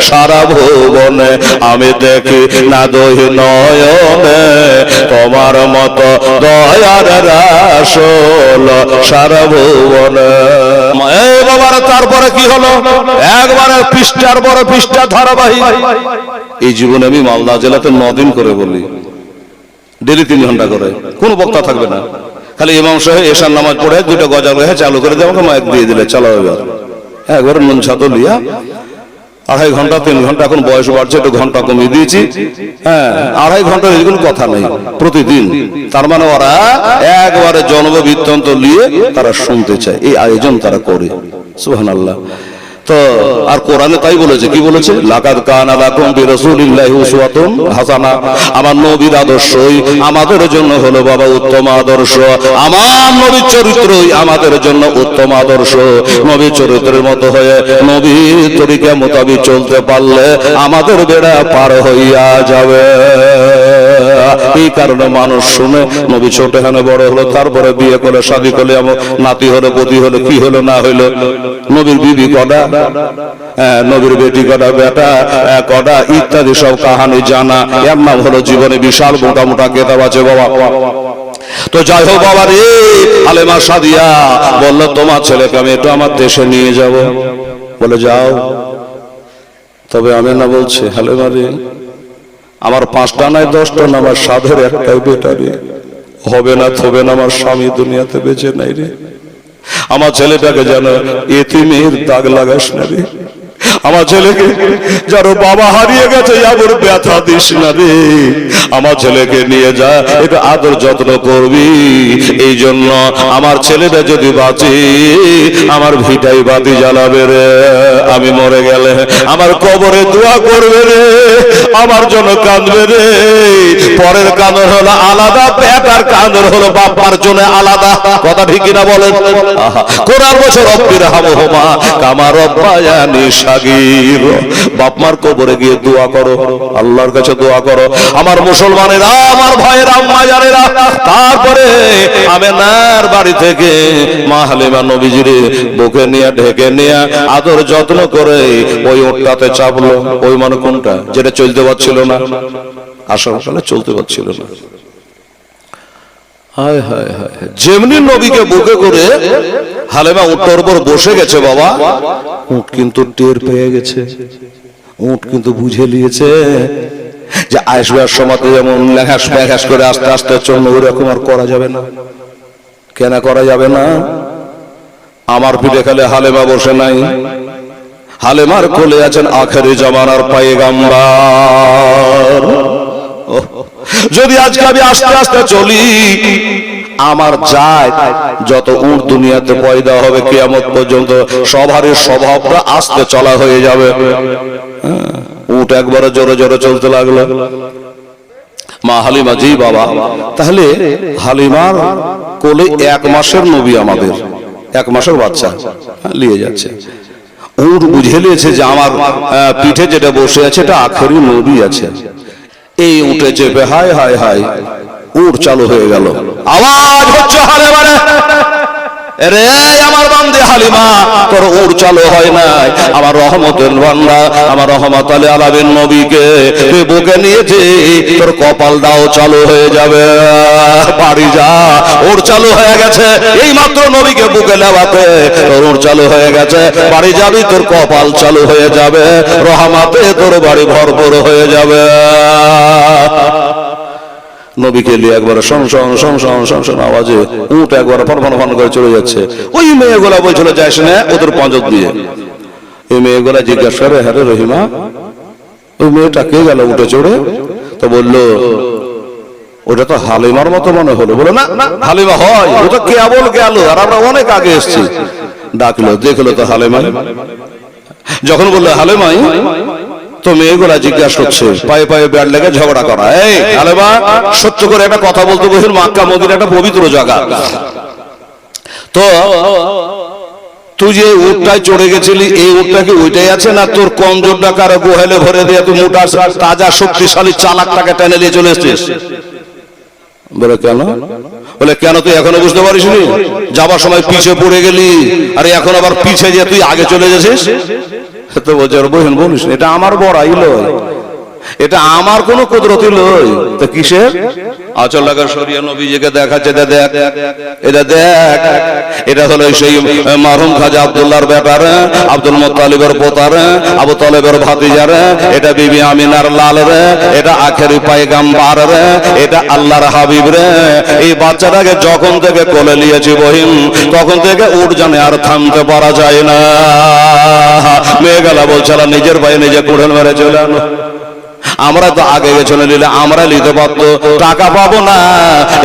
সারা ভুবনে আমি দেখি না দোহে নয়নে, তোমার মতো দয়ার রাসূল সারা ভুবনে। এই বাবার তারপরে কি হলো, একবারে পৃষ্ঠার পরে পৃষ্ঠা ধারাবাহিক। এই জীবনে আমি মালদা জেলাতে 9 দিন করে বলি, ডেলি 3 ঘন্টা করে, কোন বক্তা থাকবে না, খালি ইমাম সাহেব এশার নামাজ পড়ে 2টা গজা রেখে চালু করে দিয়ে আমাকে মাইক দিয়ে দিলে চালাও এবার। একবার নুন ছাতো লিয়া 2.5 ঘন্টা 3 ঘন্টা, এখন বয়স বাড়ছে একটু ঘন্টা কমিয়ে দিয়েছি, হ্যাঁ 2.5 ঘন্টার এগুলো কথা নেই প্রতিদিন। তার মানে ওরা একবারে জন্মবৃত্তান্ত নিয়ে তারা শুনতে চায়, এই আয়োজন তারা করে। সুবহানাল্লাহ। তো আর কোরআনে তাই বলেছে, কি বলেছে, লাকাদ কানা লাকুম বিরাসূলিল্লাহি উসওয়াতুন হাসানা, আমার নবীর আদর্শই আমাদের জন্য হলো বাবা উত্তম আদর্শ, আমার নবীর চরিত্রই আমাদের জন্য উত্তম আদর্শ। নবীর চরিত্রের মতো হয়ে নবীর তরিকা মোতাবেক চলতে পারলে আমাদের বেড়া পার হইয়া যাবে। এই কারণে মানুষ শুনে নবী ছোট হানে বড় হলো, তারপরে বিয়ে করে শাদী করলে আমার নাতি হলো, পতি হলো, কি হলো না হলো, নবীর বিবি কটা, নবীর বেটি কটা, বেটা কটা, ইত্যাদি সব কাহানি জানা। এর নাম হলো জীবনে বিশাল মোটা মোটা কেতাব আছে বাবা। তো যাই হোক বাবা রে, আলেমা সাদিয়া বলল তোমার ছেলেকে আমি একটু আমার দেশে নিয়ে যাব। বলে যাও। তবে আমি না বলছে, আলেমা রে আমার 5টা নয় 10টা না, আমার সাধের একটাই বেটা রে, হবে না থবে না, আমার স্বামী দুনিয়াতে বেঁচে নাই রে, আমার ছেলেটাকে যেন এতিমের দাগ লাগাস না রে, আমার ছেলেকে যার বাবা হারিয়ে গেছে আবার ব্যথা দিস না রে, আমার ছেলেকে নিয়ে যা, একটু আদর যত্ন করবি। এই জন্য আমার ছেলেটা যদি বাঁচে আমার ভিটাই বাতি জ্বালাবে রে, আমি মরে গেলে আমার কবরে দোয়া করবে রে, আমার জন্য কাঁদবে রে। পরের কাঁদর হলো আলাদা, বেটার কাঁদর হলো বাবার জন্য আলাদা। কথা ঠিক কিনা বলেন? কোরআন বছর রব্বির হামহুমা কামা রব্বায়ানি সাগীর। বাপ মার কবরে গিয়ে দোয়া করো, আল্লাহর কাছে দোয়া করো। আমার মুসলমানেরা, আমার ভাইয়েরা, আম্মা জানেরা, তারপরে আমেনার বাড়ি থেকে মা হালিমা নবীজিরে বুকে নিয়ে ঢেকে নিয়ে আদর যত্ন করে ওই উটটাতে চাপলো। ওই মানে কোনটা, যেটা চলতে পারছিল না, আসামকালে চলতে পারছিল না। হায় হায় হায়, যেমনি নবীকে বুকে করে হালিমা উটটার উপর বসে গেছে বাবা, উট কিন্তু টের পেয়ে গেছে, উট কিন্তু বুঝে নিয়েছে যে আসবার সময় যেমন লেখাস লেখাস করে আস্তে আস্তে চলবে, ওরকম আর করা যাবে না। কেন করা যাবে না? আমার পিঠে খালি হালিমা বসে নাই, হালিমার কোলে আছেন আখেরি জামানার পয়গম্বর। যদি আজকে আমি আস্তে আস্তে চলি, আমার যায় যত উট দুনিয়াতে পয়দা হবে কিয়ামত পর্যন্ত সবারই স্বভাবটা আস্তে চলা হয়ে যাবে। উট একবারে জোরে জোরে চলতে লাগলো। মা হালিমা, জি বাবা। তাহলে হালিমার কোলে 1 মাসের নবী, আমাদের 1 মাসের বাচ্চা নিয়ে যাচ্ছে। উট বুঝে নিয়েছে যে আমার পিঠে যেটা বসে আছে এটা আখেরি নবী আছে। এই উঠে চেপে হায় হায় হায় উট চালু হয়ে গেল। আওয়াজ হচ্ছে হালিমারে, রে আমার বান্দে হালিমা, তোর উট চালু হয় নাই। আমার রহমতের বান্দা, আমার রহমতুল আলামিন নবীকে তুই বুকে নিয়েছি, তোর কপালটাও চালু হয়ে যাবে। বাড়ি যা, উট চালু হয়ে গেছে। এই মাত্র নবীকে বুকে নেওয়াতে তোর উট চালু হয়ে গেছে। বাড়ি যাবি, তোর কপাল চালু হয়ে যাবে, রহমতে তোর বাড়ি ভরপুর হয়ে যাবে। নবীকে নিয়ে একবার সংসং সংসং সংসং আওয়াজে উট একবার ফন ফন করে চলে যাচ্ছে। ওই মেয়েগুলা বলছিল যাইস না ওদের পঞ্জত দিয়ে। এই মেয়েগুলা জিজ্ঞাসা করে, হ্যাঁ রে রহিমা, ওই মেয়েটা কে গেল উঠে চড়ে? তো বললো ওটা তো হালিমার মতো মনে হলো। বলো না হালিমা হয়, ওটা কেবল গেল, আর আমরা অনেক আগে এসছি। ডাকলো, দেখলো তো হালিমা। যখন বললো হালিমাই, তো মেয়েগুলা জিজ্ঞাসা করছে, পায়ে পায়ে ব্যাট লেগে ঝগড়া করা। এই হালিমা, সত্য করে একটা কথা বলতে বসেন, মক্কা মদিনা একটা পবিত্র জায়গা। তো তুই যে উটটায় চড়ে গেছিলি, এই উটটা কি ওইটাই আছে, না তোর কমজোর ডাকার গোহেলে ভরে দিয়ে তুই মোটা তাজা শক্তিশালী চালাকটাকে টেনে নিয়ে চলে এসছিস? বলে কেন? বলে কেন তুই এখনো বুঝতে পারিসনি? যাবার সময় পিছে পড়ে গেলি, আর এখন আবার পিছে যে তুই আগে চলে যাচ্ছিস। তো বলছে বহিন বলিস, এটা আমার বড়াই লয়, এটা আমার কোন কুদরতি লয়। তো কিসের? আচল লাগা সরিয়া নবীজিকে দেখাচ্ছে, দেখ এটা দেখ, এটা হলো সেই মারহুম খাজা আব্দুল্লাহর ব্যাপার, আব্দুল মুত্তালিবের পোতার, আবু তালেবের ভাতিজার, এটা বিবি আমিনার লাল রে, এটা আখেরি পয়গম্বর রে, এটা আল্লাহর হাবিব রে। এই বাচ্চাটাকে যখন থেকে কোলে নিয়েছি বহিন, তখন থেকে উঠ জানে আর থামতে পারা যায় না। মেয়েগুলা বলছে নিজের ভাই নিজে কুড়েল মেরে চলে আনো। আমরা তো আগে গেছিল নিলে আমরা নিতে পারতো, টাকা পাবো না,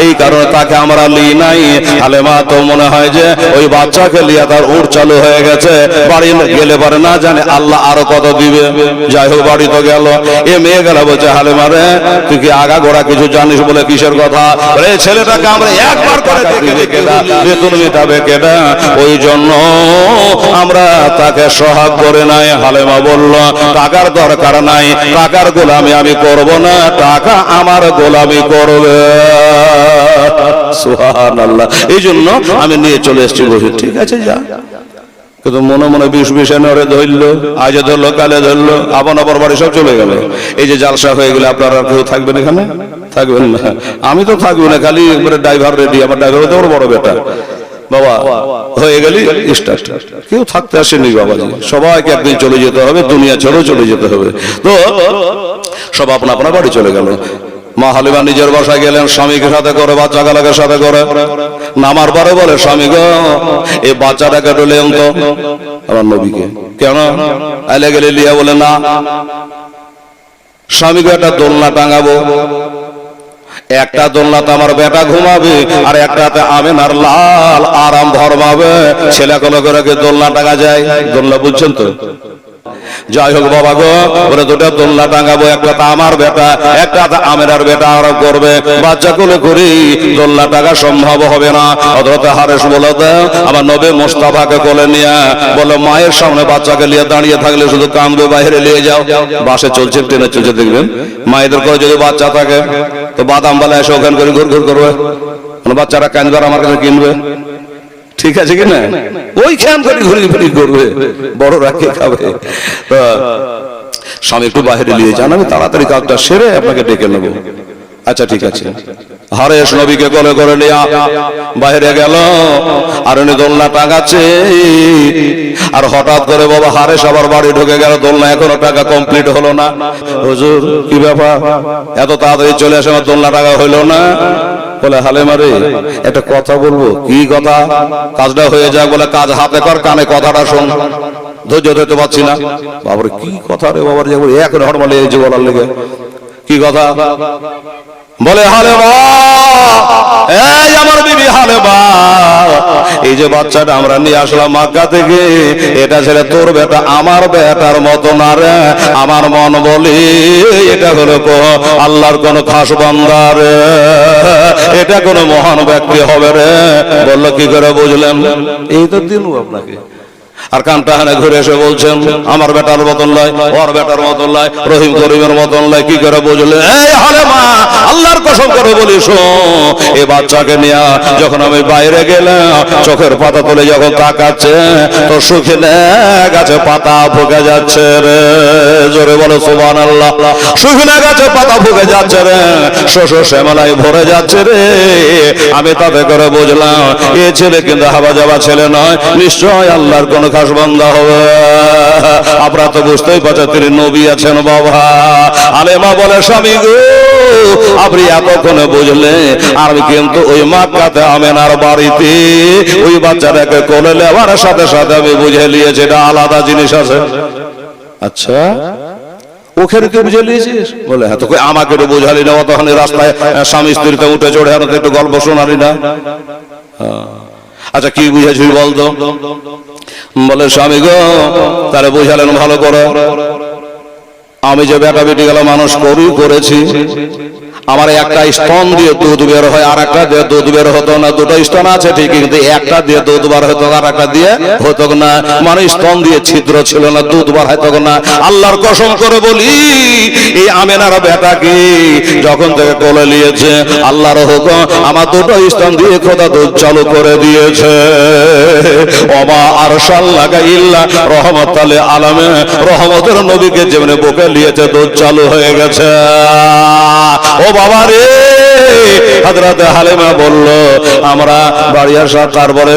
এই কারণে তাকে আমরা লি নাই। হালিমা তো মনে হয় যে ওই বাচ্চাকে লিয়ে তার উট চালু হয়ে গেছে, বাড়ি গেলে পারে না জানে আল্লাহ আরো কত দিবে। যাই হোক বাড়ি তো গেল। এ মেয়ে গেল বলছে হালিমা রে, তুই কি আগা গোড়া কিছু জানিস? বলে কিসের কথা? এই ছেলেটাকে আমরা একবার করে দেখে দেখে বেতন মেটাবে কেনা, ওই জন্য আমরা তাকে সোহাগ করে নাই। হালিমা বলল টাকার দরকার নাই, টাকার গোলামি আমি করব না, টাকা আমার গোলামি করবে। সুবহানাল্লাহ। এই জন্য আমি নিয়ে চলে এসেছি। বলি ঠিক আছে যা। কিন্তু মনে মনে বিষ বিষাণরে ধরলো, আজ ধরলো কালে ধরলো, আবার বাড়ি সব চলে গেল। এই যে জালসা হয়ে গেলে আপনারা কেউ থাকবেন এখানে? থাকবেন না। আমি তো থাকবো না, খালি একবারে ড্রাইভার রেডি। আমার ড্রাইভার হতে বড় বেটা বাবা হয়ে গেলি স্টার্ট। কেউ থাকতে আসেনি বাবাজি, সবাইকে একদিন চলে যেতে হবে, দুনিয়া ছেড়েও চলে যেতে হবে। তো সব আপনা আপনা বাড়ি চলে গেল। মা হালিমা নিজের বাসায় গেলেন, স্বামীকে সাথে করে, বাচ্চা গালাকে সাথে করে। নামার পরে বলে স্বামী গো, এই বাচ্চাটাকে ডলে তো আমার নবীকে। কেন আইলে গেলে লিয়া? বলে না, স্বামীকে একটা দোলনা টাঙাবো, একটা দোলনাতে আমার বেটা ঘুমাবে, আর একটাতে আমিনার লাল আরাম ভরমাবে। ছেলে কোনো করে দোলনা টাঙা যায়? দোলনা বুঝছেন তো? যাই হোক বাবা গো, ওরা দুটো দোলনা টাঙাবো, একটা আমার বেটা, একটা আমিনার বেটা আরাম করবে। বাচ্চা কোলে করি দোলনা টাঙা সম্ভব হবে না। হযরত হারেস বলে আমার নবী মুস্তাফাকে কোলে নিয়ে বলে মায়ের সামনে বাচ্চাকে নিয়ে দাঁড়িয়ে থাকলে শুধু কামবে, বাইরে নিয়ে যাও। বাসে চলছে, ট্রেনে চলছে, দেখবেন মায়েদের করে যদি বাচ্চা থাকে তো বাদাম বালা এসে ওখান করে ঘুর ঘুর করবে, বাচ্চারা কাঁদবে আর আমার কাছে কিনবে। ঠিক আছে কিনা? ওই খেয়াল করে ঘুরি ঘুরি করবে, বড়রা কে খাবে? স্বামী একটু বাইরে নিয়ে যান, আমি তাড়াতাড়ি কাজটা সেরে আপনাকে ডেকে নেবো। আচ্ছা ঠিক আছে। হারেস নবীকে কোলে করে নিয়ে বাইরে গেল, আর উনি দোলনা টাঙাচ্ছে। আর হঠাৎ করে বাবা হারেস আবার বাড়ি ঢুকে গেল, দোলনা এখনো টাকা কমপ্লিট হলো না। হুজুর কি ব্যাপার, এত তাড়াতাড়ি চলে আসে, আমার দোলনা টাকা হইলো না? বলে হালিমা রে একটা কথা বলবো। কি কথা? কাজটা হয়ে যাক। বলে কাজ হাতে কর, কানে কথাটা শোন। ধৈর্য ধরতে পারছি না। বাবার কি কথা রে বাবার, যে এক নরমালি এই যে বলার লেগে কি কথা বলে, হালেমা এই আমার বিবি হালেমা, এই যে বাচ্চাটা আমরা নিয়ে আসলাম মক্কা থেকে, এটা ছেলে তোর বেটা আমার বেটার মতো না রে। আমার মন বলি এটা হলো আল্লাহর কোন খাস বান্দা রে, এটা কোন মহান ব্যক্তি হবে রে। বললো কি করে বুঝলেন? এই তো দিন আপনাকে। আর কানটা হানে ঘুরে এসে বলছেন আমার বেটার মতন নয়, ওর বেটার মতন নয়, রহিম করিমের মতন নয়। কি করে বুঝলে? এই হালেমা আল্লাহর কসম করে বলিস, এই বাচ্চাকে নিয়ে যখন আমি বাইরে গেলাম, চোখের পাতা তুলে যখন তাকাচ্ছে তো শুকিয়ে গাছে পাতা ফুকে যাচ্ছে রে। জোরে বলো সুবহানাল্লাহ। শুকিয়ে গাছে পাতা ফুকে যাচ্ছে রে, শস্য শ্যামলায় ভরে যাচ্ছে রে। আমি তাতে করে বুঝলাম এ ছেলে কিন্তু হাবা যাবা ছেলে নয়, নিশ্চয় আল্লাহর কোন খাস বান্দা হবে। আপনারা তো বুঝতেই পারছেন তিনি নবী আছেন বাবা। হালেমা বলে স্বামী গো আপনি এতক্ষণে বুঝলে, আমি কিন্তু ওই মক্কাতে আমেনার বাড়িতে ওই বাচ্চাটাকে কোলে নেওয়ার সাথে সাথে আমি বুঝে নিয়েছি এটা আলাদা জিনিস আছে। আচ্ছা ওখানে তুই বুঝে নিয়েছিস? বলে হ্যাঁ। তো আমাকে একটু বুঝালি না, তখন রাস্তায় স্বামী স্ত্রীতে উঠে চড়ে আর একটু গল্প শোনালি না? আচ্ছা কি বুঝেছিস বলতো? বলে স্বামী গো তারে বুঝালেন ভালো করে, আমি যে বেটা বেটি গেল মানুষ করেছি, আমার একটা স্তন দিয়ে দুধ বের হয়, আর একটা দিয়ে দুধ বের হতো না। দুটো স্তন আছে ঠিকই, কিন্তু একটা দিয়ে দুধ বার হতো আর একটা দিয়ে হতো না। মানে স্তন দিয়ে ছিদ্র ছিল না, দুধ বার হতো না। আল্লাহর কসম করে বলি এই আমেনার বেটাকে যখন থেকে কোলে নিয়েছে আল্লাহর হুকুম আমার দুটো স্তন দিয়ে খোদা দুধ চালু করে দিয়েছে। ওমা আরসালনাকা ইল্লা রাহমাতাল লিল আলামিন, রহমতের নবীকে যেমন বুকে নিয়েছে দুধ চালু হয়ে গেছে। ও বাবা রে, হযরত হালিমা বলল আমরা বাড়ি আসার তারপরে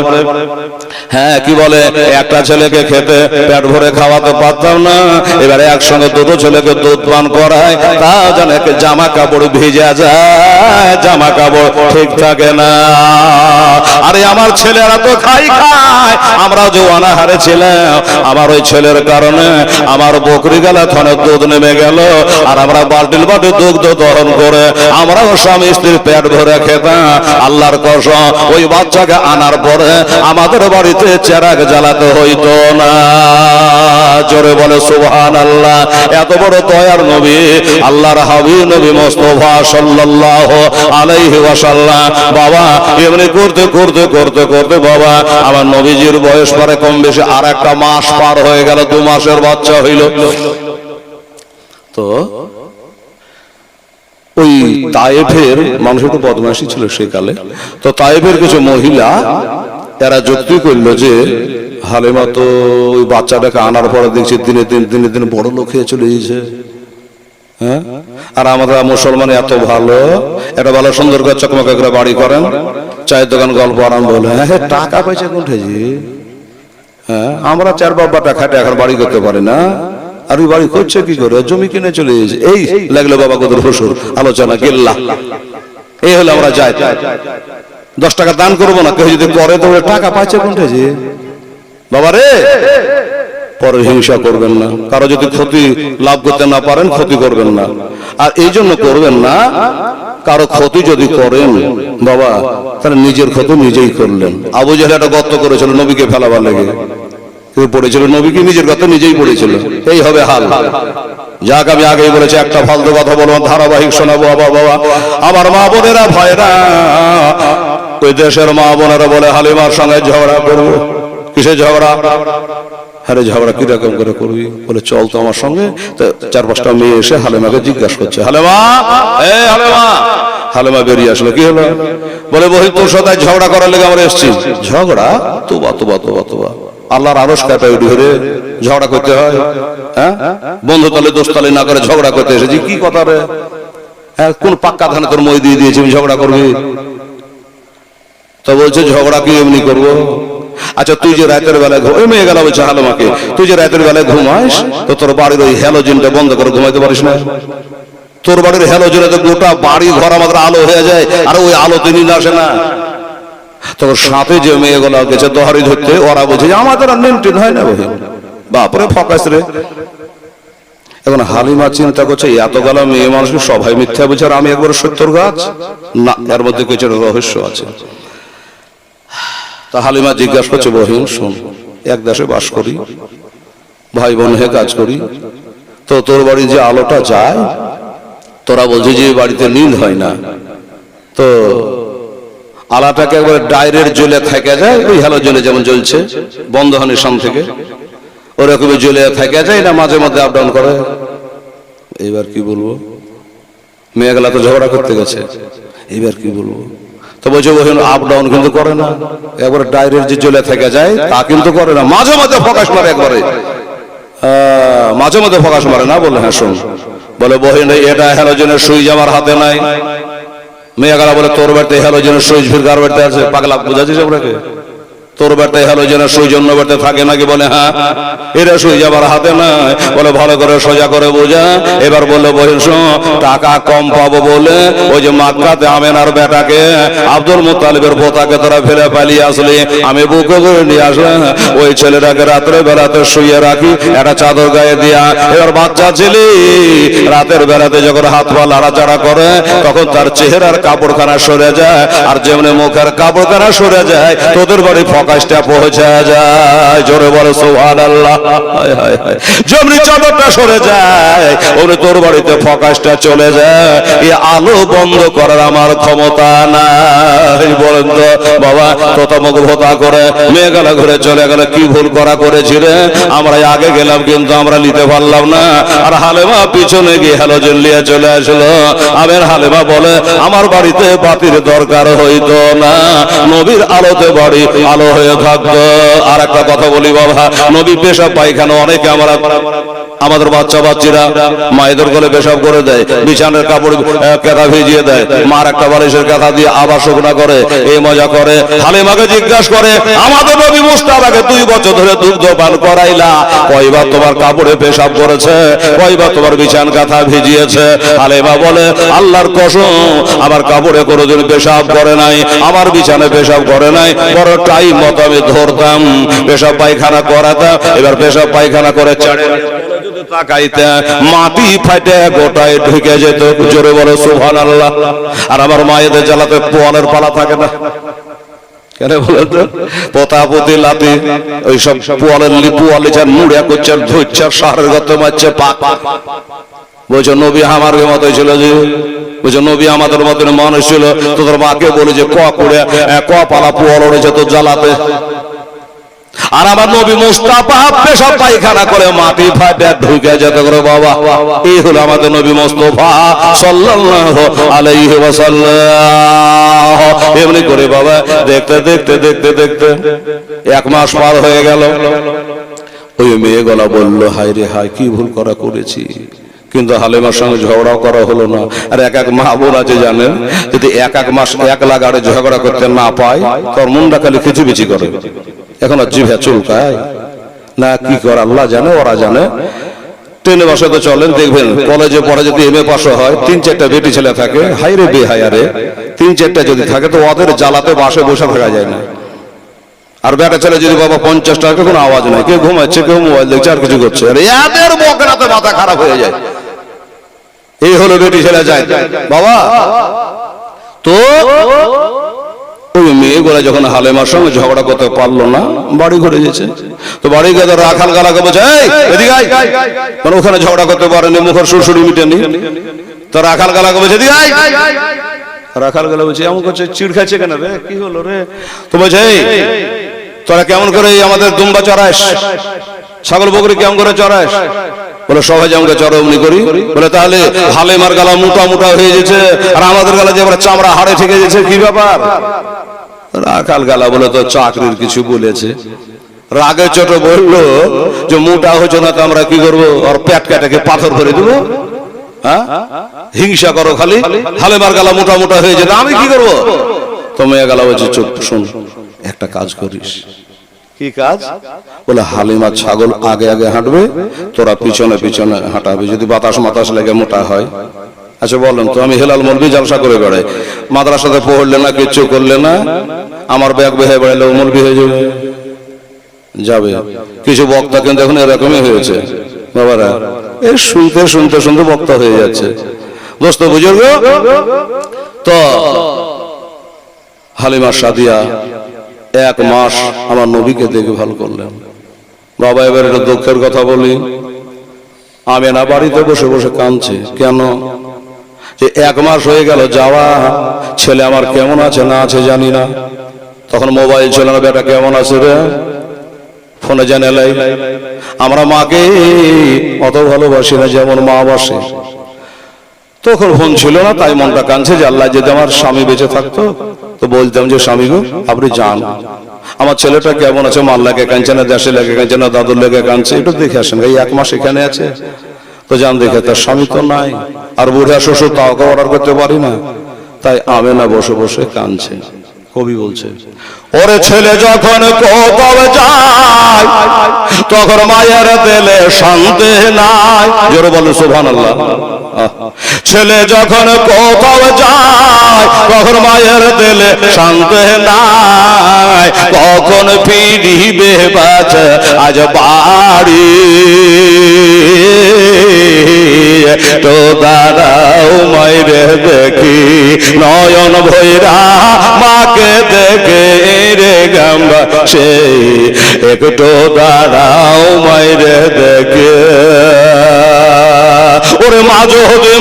হ্যাঁ কি বলে একটা ছেলেকে খেতে পেট ভরে খাওয়াতে পারতাম না, এবারে একসঙ্গে দুটো ছেলেকে দুধ পান করায়, তা জানে জামা কাপড় ভিজে যায়, জামা কাপড় ঠিক থাকে না। আরে আমার ছেলেরা তো খাই খায়, আমরা যে অনাহারে ছিলাম, আমার ওই ছেলের কারণে আমার বকরি গলা থানে দুধ নেমে গেল, আর আমরা বালতিল বাটি দুধ দহন করে আমরাও স্বামী স্ত্রীর পেট ভরে খেতাম। আল্লাহর কসম ওই বাচ্চাকে আনার পরে আমাদের বাড়িতে চেরাগ জ্বালাতে হইতো না। জোরে বলে সুবহানাল্লাহ। এত বড় দয়ার নবী আল্লাহর হাবিব নবী মুস্তাফা সাল্লাল্লাহু আলাইহি ওয়াসাল্লাম। বাবা এমনি করতে করতে করতে করতে বাবা আমার নবীজির বয়স পরে কম বেশি আর একটা মাস পার হয়ে গেল, 2 মাসের বাচ্চা হইল। তো ওই তায়েফের মানুষ একটু বদমাশি ছিল সেকালে, তো তায়েফের কিছু মহিলা এরা যুক্তি করলো যে হালিমা তো ওই বাচ্চাটাকে আনার পরে দেখছি দিনে দিনে বড় লোক হয়ে চলে গেছে, হ্যাঁ, আর আমরা মুসলমান এত ভালো, এটা ভালো সুন্দর করে চকমকা করে বাড়ি করেন, চায়ের দোকান গল্প আরম্ভ হলো, হ্যাঁ টাকা পয়সা কোনঠেছি, হ্যাঁ আমরা 4 বাবাটা খাটে এখন বাড়ি করতে পারি না, আর ওই বাড়ি করছে কি করে, জমি কিনে চলে গেছে। এই লাগলো বাবা কত হুসুর আলোচনা গিল্লা, এই হলো আমরা যাই 10 টাকা দান করবো না, কেউ যদি করে তো টাকা পাচ্ছে কোনটা যে বাবা রে। পরে হিংসা করবেন না, কারো যদি ক্ষতি লাভ করতে না পারেন ক্ষতি করবেন না, আর এই জন্য করবেন না কারো ক্ষতি যদি করেন বাবা তাহলে নিজের ক্ষতি নিজেই করলেন। আবু জাহেল একটা গর্ত করেছিল নবীকে ফেলাবার লেগে, পড়েছিল নবীকে নিজের কথা নিজেই পড়েছিল, এই হবে হাল। যাক আমি আগেই বলেছি একটা ফালতু কথা বলবো, ধারাবাহিক শোনাবো। বাবা আমার মা বোনেরা ভাইরা, ওই দেশের মা বোনেরা বলে হালিমার সঙ্গে ঝগড়া করবো। কিসে ঝগড়া? আরে ঝগড়া কিরকম করে করবি? বলে চল তো আমার সঙ্গে। 4-5টা মেয়ে এসে হালিমাকে জিজ্ঞাসা করছে, হালিমা এ হালিমা। হালিমা বেরিয়ে আসলো, কি হলো? বলে বহি তোর সাথে ঝগড়া করার লেগে আমরা এসেছি। ঝগড়া? তোবা তোবা তোবা তোবা, আল্লাহর আরশ কাটা উঠে ধরে ঝগড়া করতে হয়? হ্যাঁ বন্ধু তালে দোষ তালে না করে ঝগড়া করতে এসেছি, কি কথা রে? হ্যাঁ কোন পাক্কা ধানে তোর মই দিয়ে দিয়েছি ঝগড়া করবি? তো বলছে ঝগড়া কি এমনি করবো? আচ্ছা তুই যে রাতের বেলায় ঘুমিয়ে গেল, বলছে হালিমাকে তুই যে রাতের বেলায় ঘুমাস তো তোর বাড়ির ওই হ্যালোজেনটা বন্ধ করে ঘুমাইতে পারিস না? তোর বাড়ির হ্যালোজেনে তো গোটা বাড়ি ঘর আমাদের আলো হয়ে যায়, আর ওই আলো তিনি আসে না। তোর সাথে যে মেয়েগুলো গেছে দহারি ধরতে, ওরা বলছে যে আমাদের আর মেনটেন হয় না, বাপরে ফকাস রে। এখন হালিমা চিন্তা করছে এতগুলো মেয়ে মানুষকে সবাই মিথ্যা বলছে আর আমি একবারে সত্যর গাছ, না এর মধ্যে কিছু রহস্য আছে। তা হালিমা জিজ্ঞাসা করছে, বহিন শোন, এক দেশে বাস করি, ভাই বোন হয়ে কাজ করি, তো তোর বাড়ি যে আলোটা যায় তোরা বলছি যে বাড়িতে নীল হয় না, তো আলাটাকে একবার ডাইরেক্ট জ্বলে থেকে যায়, ওই হ্যালোজেনে যেমন জ্বলছে বন্ধনের সামনে থেকে ওরকমই জ্বলে থেকে যায় না মাঝে মধ্যে আপ ডাউন করে? এবার কি বলবো, মেয়েগুলা তো ঝগড়া করতে গেছে, এবার কি বলবো? তো বলছে ওখানে আপ ডাউন কিন্তু করে না, একবারে ডাইরেক্ট যে জ্বলে থেকে যায় তা কিন্তু করে না, মাঝে মাঝে ফোকাস মারে, একবারে মাঝে মাঝে ফোকাস মারে না। বলে হ্যাঁ শোন, বলে বহিন এটা হ্যালোজেনের সুইচ আমার হাতে নাই। মেয়েগুলা বলে তোর বাড়িতে হ্যালোজেনের সুইচ ফির কার বাড়িতে আছে? পাগলা বুঝাচ্ছিস আপনাকে? তোর বাড়িতে হ্যালোজেনের সুইচ অন্য বাড়িতে থাকে নাকি? বলে হ্যাঁ, এটা সুইচ আমার হাতে নাই। বলে ভালো করে সোজা করে বোঝা। এবার বললো বহিন শোন, টাকা কম পাবো বলে ওই যে মাক্কাতে আমেনার বেটাকে আব্দুল মুত্তালিবের পোতাকে তোরা ফেলে পালিয়ে আসলি, আমি বুকে করে নিয়ে আসলাম, ওই ছেলেটাকে রাত্রে বেলাতে শুয়ে রাখি একটা চাদর গায়ে দিয়া। এবার বাচ্চা ছেলে রাতের বেলাতে যখন হাত পা লাড়াচাড়া করে তখন তার চেহারার কাপড়খানা সরে যায়, আর যেমনি মুখের কাপড়খানা সরে যায় তোদের বাড়ি ফোকাসটা পৌঁছে যায়। জোরে বলো সুবহানাল্লাহ। যেমনি চাদরটা সরে যায় ওরে তোর বাড়িতে ফোকাসটা চলে যায়। এই আলো বন্ধ করার আমার ক্ষমতা নাই। বলেন তো বাবা, তোতামুখ ভোতা করে মেয়ে গেলা ঘুরে চলে গেল, কি ভুল করেছি রে? আমরা আগে গেলাম কিন্তু আমরা নিতে পারলাম না। আর হালেমা পিছনে গিয়ে হ্যালোজেন নিয়ে চলে আসলো। আমের হালেমা বলে আমার বাড়িতে বাতির দরকার হইতো না, নবীর আলোতে বাড়ি আলো হয়ে থাকতো। আর একটা কথা বলি বাবা, নবী পেশাব পায়খানা অনেকে আমাদের বাচ্চা বাচ্চিরা মায়েদের গলে পেশাব করে দেয়, বিছানার কাপড় কেদা ভিজিয়ে দেয়, মার একটা বালিশের কেদা দিয়ে আবার শুকনা করে, এই মজা করে। হালিমাকে জিজ্ঞাসা করে আমাদের নবী মুস্তাফাকে 2 বছর ধরে দুগ্ধ পান করাইলা, কয়বার তোমার কাপড়ে পেশাব করেছে, কয়বার তোমার বিছান কাঁথা ভিজিয়েছে? হালিমা বলে আল্লাহর কসম আমার কাপড়ে কোনোদিন পেশাব করে নাই, আমার বিছানে পেশাব করে নাই, বড় টাইম মতো আমি ধরতাম, পেশাব পায়খানা করাতাম। এবার পেশাব পায়খানা করে চাড়ে তাকাইতে মাটি ফাটে গোটায় ঢুকে যেত। জোরে বলো সুবহানাল্লাহ। আর আমার মায়েদের জ্বালাতে পোয়ালের পালা থাকে না, কেন বলেন তো? পোতাপতি লাতি ওই সব পোয়ালের পোয়ালি চার মুড়িয়া করছে, ধরছে, শহরের গত মারছে পাক। বলছো নবী আমার মতো ছিল, যে বলছো নবী আমাদের মতন মানুষ ছিল, তোদের মাকে বলে যে ক করে ক পালা পোয়াল উড়েছে তোর জ্বালাতে। আর আমার নবী মুস্তাফা পেশাব পায়খানা করে মাটি ফাটে ঢুকে যেত করে বাবা। এই হলো আমাদের নবী মুস্তাফা সাল্লাল্লাহু আলাইহি ওয়াসাল্লাম। এমনি করে বাবা দেখতে দেখতে দেখতে দেখতে 1 মাস পার হয়ে গেল। ওই মেয়েগুলা বলল হায় রে হায়, কি ভুল করেছি। কিন্তু হালিমার সঙ্গে ঝগড়া করা হলো না। আর এক মা বোন আছে জানেন, যদি 1 মাস 1 লাগাড়ে ঝগড়া করতে না পায় তোর মনটা খালি খিচিবিচি করে, এখন আর জিভে চুলকায় না, কি করে আল্লাহ জানে, ওরা জানে। ট্রেনে বসে তো চলেন দেখবেন, কলেজে পড়ে যদি MA পাস হয় 3-4টা বেটি ছেলে থাকে, হাইরে বেহায়ারে 3-4টা যদি থাকে তো ওদের জ্বালাতে বাসে বসে থাকা যায় না। আর বেটা ছেলে যদি বাবা 50 টাকা কোনো আওয়াজ নাই, কেউ ঘুমাচ্ছে, কেউ মোবাইল দেখছে, আর কিছু করছে, আর এদের বকরাতে মাথা খারাপ হয়ে যায়। এই হলো বেটি ছেলে যায় বাবা। তো ওই মেয়েগুলা যখন হালিমার সঙ্গে ঝগড়া করতে পারলো না, বাড়ি ঘুরে গেছে। তো বাড়ি গিয়ে তো রাখাল গালাকে বলছে এদিকে আয়, মানে ওখানে ঝগড়া করতে পারেনি, মুখের সুরসুরি মিটেনি। তো রাখাল গালাকে বলছে এদিকে আয়, রাখাল গালা বলছে এমন করছে, চিড় খাচ্ছে কেন রে, কি হলো রে? তো বলছে তোরা কেমন করে আমাদের দুম্বা চড়াস, ছাগল বকরি কেমন করে চড়াস? বলে সবাই যেমন চড়া অমনি করি। বলে তাহলে হালিমার গালা মোটা মোটা হয়ে গেছে আর আমাদের গালা যে চামড়া হাড়ে থেকে গেছে, কি ব্যাপার? রাখাল গালা বলে তো চাকরির কিছু বলেছে। রাগে চোট বললো যে মোটা হচ্ছে না তো আমরা কি করবো, আর পেট কাটাকে পাথর করে দেবো? হ্যাঁ, হিংসা করো খালি, হালিমার গালা মোটা মোটা হয়ে যেত, আমি কি করবো? তো মেয়ে গালা বলছে চুপ, শোন একটা কাজ করিস। কি কাজ? বলে হালিমা ছাগল আগে আগে হাঁটবে, তোরা পিছনে পিছনে হাঁটাবে, যদি বাতাস মাতাস লেগে মোটা হয়। আচ্ছা বলেন তো, আমি হেলাল মৌলভী জলসা করে বেড়াই, মাদ্রাসাতে পড়লে না, কিচ্ছু করলে না, আমার ব্যাগ বেহে বেড়ালে মৌলভী হয়ে যাবে। যাবে। কিছু বক্তা কিন্তু এখন এরকমই হয়েছে বাবারা, এই শুনতে শুনতে শুনতে বক্তা হয়ে যাচ্ছে। দোস্ত বুঝুর্গ, তো হালিমা সাদিয়া 1 মাস আমার নবীকে দেখভাল করলেন। বাবা এবার একটা দুঃখের কথা বলি, আমেনা বাড়িতে বসে বসে কাঁদছে। কেন? যে 1 মাস হয়ে গেল যাওয়া, ছেলে আমার কেমন আছে না আছে জানি না। তখন মোবাইল ছিল না, বেটা কেমন আছে রে, ফোনে জানালাই। আমরা মাকে অত ভালোবাসি না যেমন মা বাসে। তখন ফোন ছিল না, তাই মনটা কাঁদছে যে আল্লাহ যদি আমার স্বামী বেঁচে থাকতো তো বলতাম যে স্বামী গো আপনি যান, আমার ছেলেটা কেমন আছে, মার লাগে কাঁদছে না, দেশে লেগে কাঁদছে না, দাদুর লেগে কাঁদছে, একটু দেখে আসেন। এই 1 মাস এখানে আছে তো যান দেখে। তার স্বামী তো নাই, আর বুড়া শ্বশুর তাও অর্ডার করতে পারি না, তাই আমেনা বসে বসে কাঁদছে। কবি বলছে, ওরে ছেলে যখন কোথাও যায় তখন মায়ের দিলে শান্তি নাই। জোরে বলো সুবহানাল্লাহ। ছেলে যখন কোথাও যায় তখন মায়ের দিলে শান্তি নাই, কখন ফিরিবে বাচ্চা আজ বাড়ি। তো দাঁড়াও মাইরে দেখি নয়ন ভৈরা মাকে দেখে রে গাম্বা সেই, একটু দাঁড়াও মাইরে দেখে। ওরে মা যদি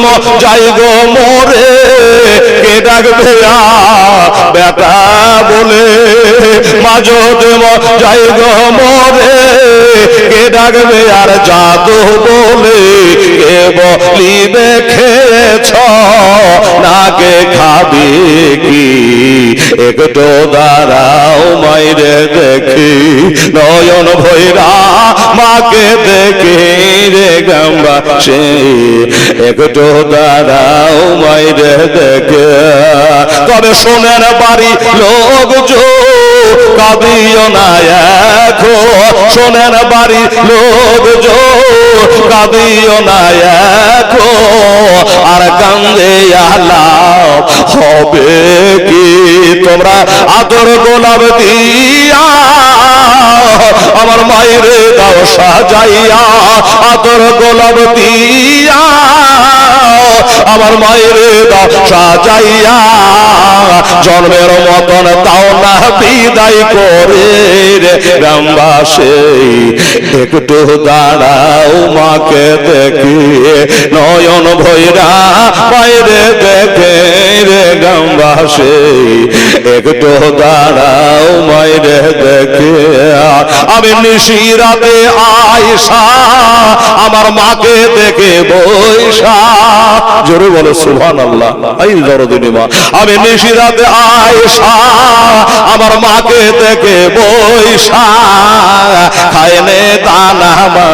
যাই গো মোরে কে ডাকবে বেটা বলে, মা যদি যাই গো মোরে কে ডাকবে আর জাদু বলে, কে বলিবে খেয়েছ নাকে খাবি কি, একটু দাঁড়াও মাইরে দেখি নয়ন ভৈরা মাকে দেখে রে গাম্বা সেই, একটু দাঁড়াও মাইরে দেখে। তবে শোনেন বাড়ি লোক জো কাঁদিও না এখন, শোনেন বাড়ি লোক জো কাঁদিও না এখন, আর কান্দে আলাপ হবে কি। তোমরা আদর গোলাপ দিয়া আমার মায়ের দাও সাজাইয়া, আদর গোলাপ দিয়া আমার মায়ের দাও সাজাইয়া, জন্মের মতন তাও না বিদায় করে রে গ্রামবাসী, একটু দাঁড়াও মাকে দেখি নয়ন ভৈরা বাইরে দেখে রে গ্রামবাসী, একটু দাঁড়াও মাইরে দেখে। আমি নিশিরাতে আয়সা আমার মাকে দেখে বৈশা, জোরে বলো সুবহানাল্লাহ। এই দরদিনী মা, আমি নিশিরাতে আয়সা আমার মাকে দেখে বৈশা, খায়নে দানা মা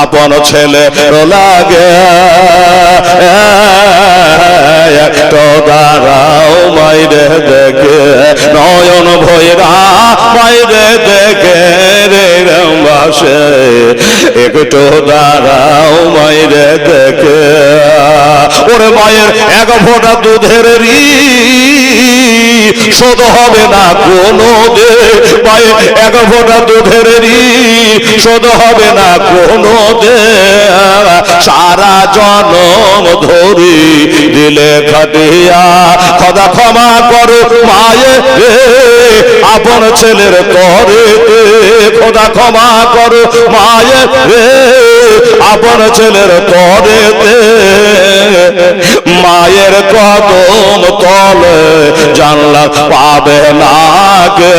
আপন ছেলে লাগে, একটু দাঁড়াও মাইরে দেখে নয়ন ভৈরা মাইরে দেখে রে গ্রামবাসী, একটু দাঁড়াও মাইরে দেখে। ওরে মায়ের 1 ফোঁটা দুধের ঋণ শোধ হবে না কোনো দে, মায়ের 1 ফোঁটা দুধের ঋণ শোধ হবে না কোনো দে, সারা জনম ধরি দিলে খাটিয়া, খোদা ক্ষমা করো মায়ের আপন ছেলের তরে, খোদা ক্ষমা করো মায়ের আপন ছেলের তরেতে, মায়ের কদম তলে জানলা পাবে না কে,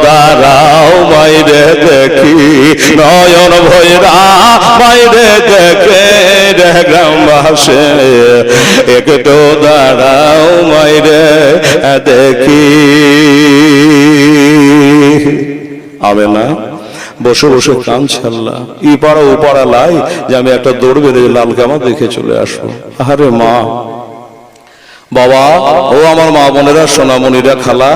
দাঁড়াও মাইরে দেখি নয়ন ভৈরা মাইরে দেখে রে গ্রামবাসী, একটু দাঁড়াও মাইরে দেখি। হবে না বসে বসে কাঁদছে আল্লাহ, ই পাড়া ও পাড়া লাই যে আমি একটা দৌড় বেঁধে লাল কামা দেখে চলে আসবো। আরে মা বাবা ও আমার মা বোনেরা সোনামণিরা খালা,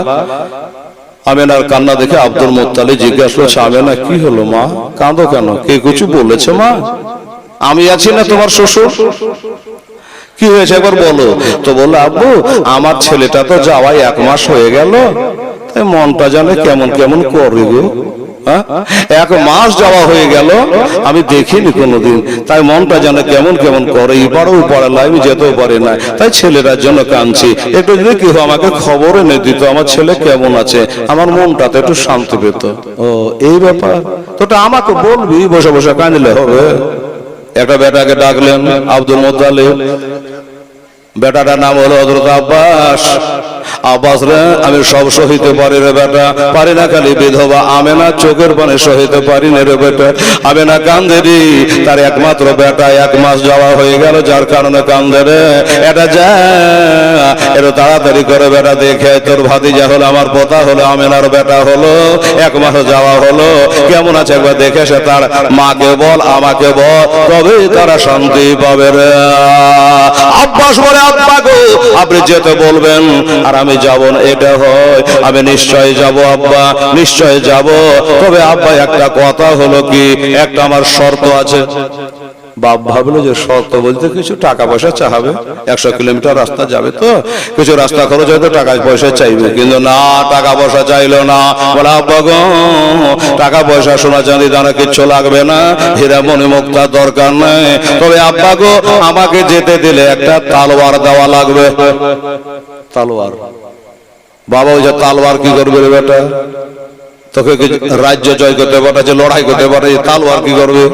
আমেনার কান্না দেখে আব্দুল মুত্তালিব জিজ্ঞাসা করছে, আমেনা কি হলো মা, কাঁদো কেন, কে কিছু বলেছে মা? আমি আছি না তোমার শ্বশুর, কি হয়েছে একবার বলো। তো বললো আব্বু আমার ছেলেটা তো যাওয়াই 1 মাস হয়ে গেল, তাই মনটা জানে কেমন কেমন করে গো। 1 মাস যাওয়া হয়ে গেল, আমি দেখিনি কোনোদিন, তাই মনটা যেন কেমন কেমন করে, এবারও পারে আমি যেতেও পারি না, তাই ছেলেটার জন্য কাঁদছি। একটু যদি কেউ আমাকে খবর এনে দিত আমার ছেলে কেমন আছে, আমার মনটাতে একটু শান্তি পেত। ও এই ব্যাপার, তোটা আমাকে বলবি, বসে বসে কাঁদলে হবে। একটা বেটাকে ডাকলেন আব্দুল মুত্তালিব, বেটাটার নাম হলো হযরত আব্বাস। আব্বাস রে আমি সব সহিতে পারি রে বেটা, পারি না খালি বিধবা আমেনা চোখের পানি সহিতে পারি না রে বেটা। আমেনা কান্দে রে, তার একমাত্র বেটা 1 মাস যাওয়া হয়ে গেল, যার কারণে কান্দে রে। এটা যা একটু তাড়াতাড়ি করে বেটা দেখে, তোর ভাতিজা হলো আমার পোতা হলো আমেনার বেটা হলো, 1 মাস যাওয়া হলো, কেমন আছে একবার দেখে সে তার মাকে বল আমাকে বল, তবে তারা শান্তি পাবে রে। আব্বাস বলে আব্বা গো আপনি যেতে বলবেন আর আমি যাব না, এটা হয় আমি নিশ্চয় যাব আব্বা, নিশ্চয় যাব, তবে আব্বা একটা কথা হলো কি, একটা আমার শর্ত আছে। বাপ ভাবলো যে শর্ত বলতে কিছু টাকা পয়সা চাহাবে, 100 কিলোমিটার রাস্তা যাবে তো কিছু রাস্তা খরচ হয়তো টাকা পয়সা চাইবে, কিন্তু না টাকা পয়সা চাইলো না। বলে আব্বা গো টাকা পয়সা সোনা চাঁদি দানা কিচ্ছু লাগবে না, হীরা মণি মুক্তার দরকার নাই, তবে আব্বা গো আমাকে যেতে দিলে একটা তালোয়ার দেওয়া লাগবে। তালোয়ার? বাবা ওই যে তালোয়ার কি করবে রে বেটা, তোকে রাজ্য জয় করতে পারে, লড়াই করতে পারে, তালোয়ার কি করবে?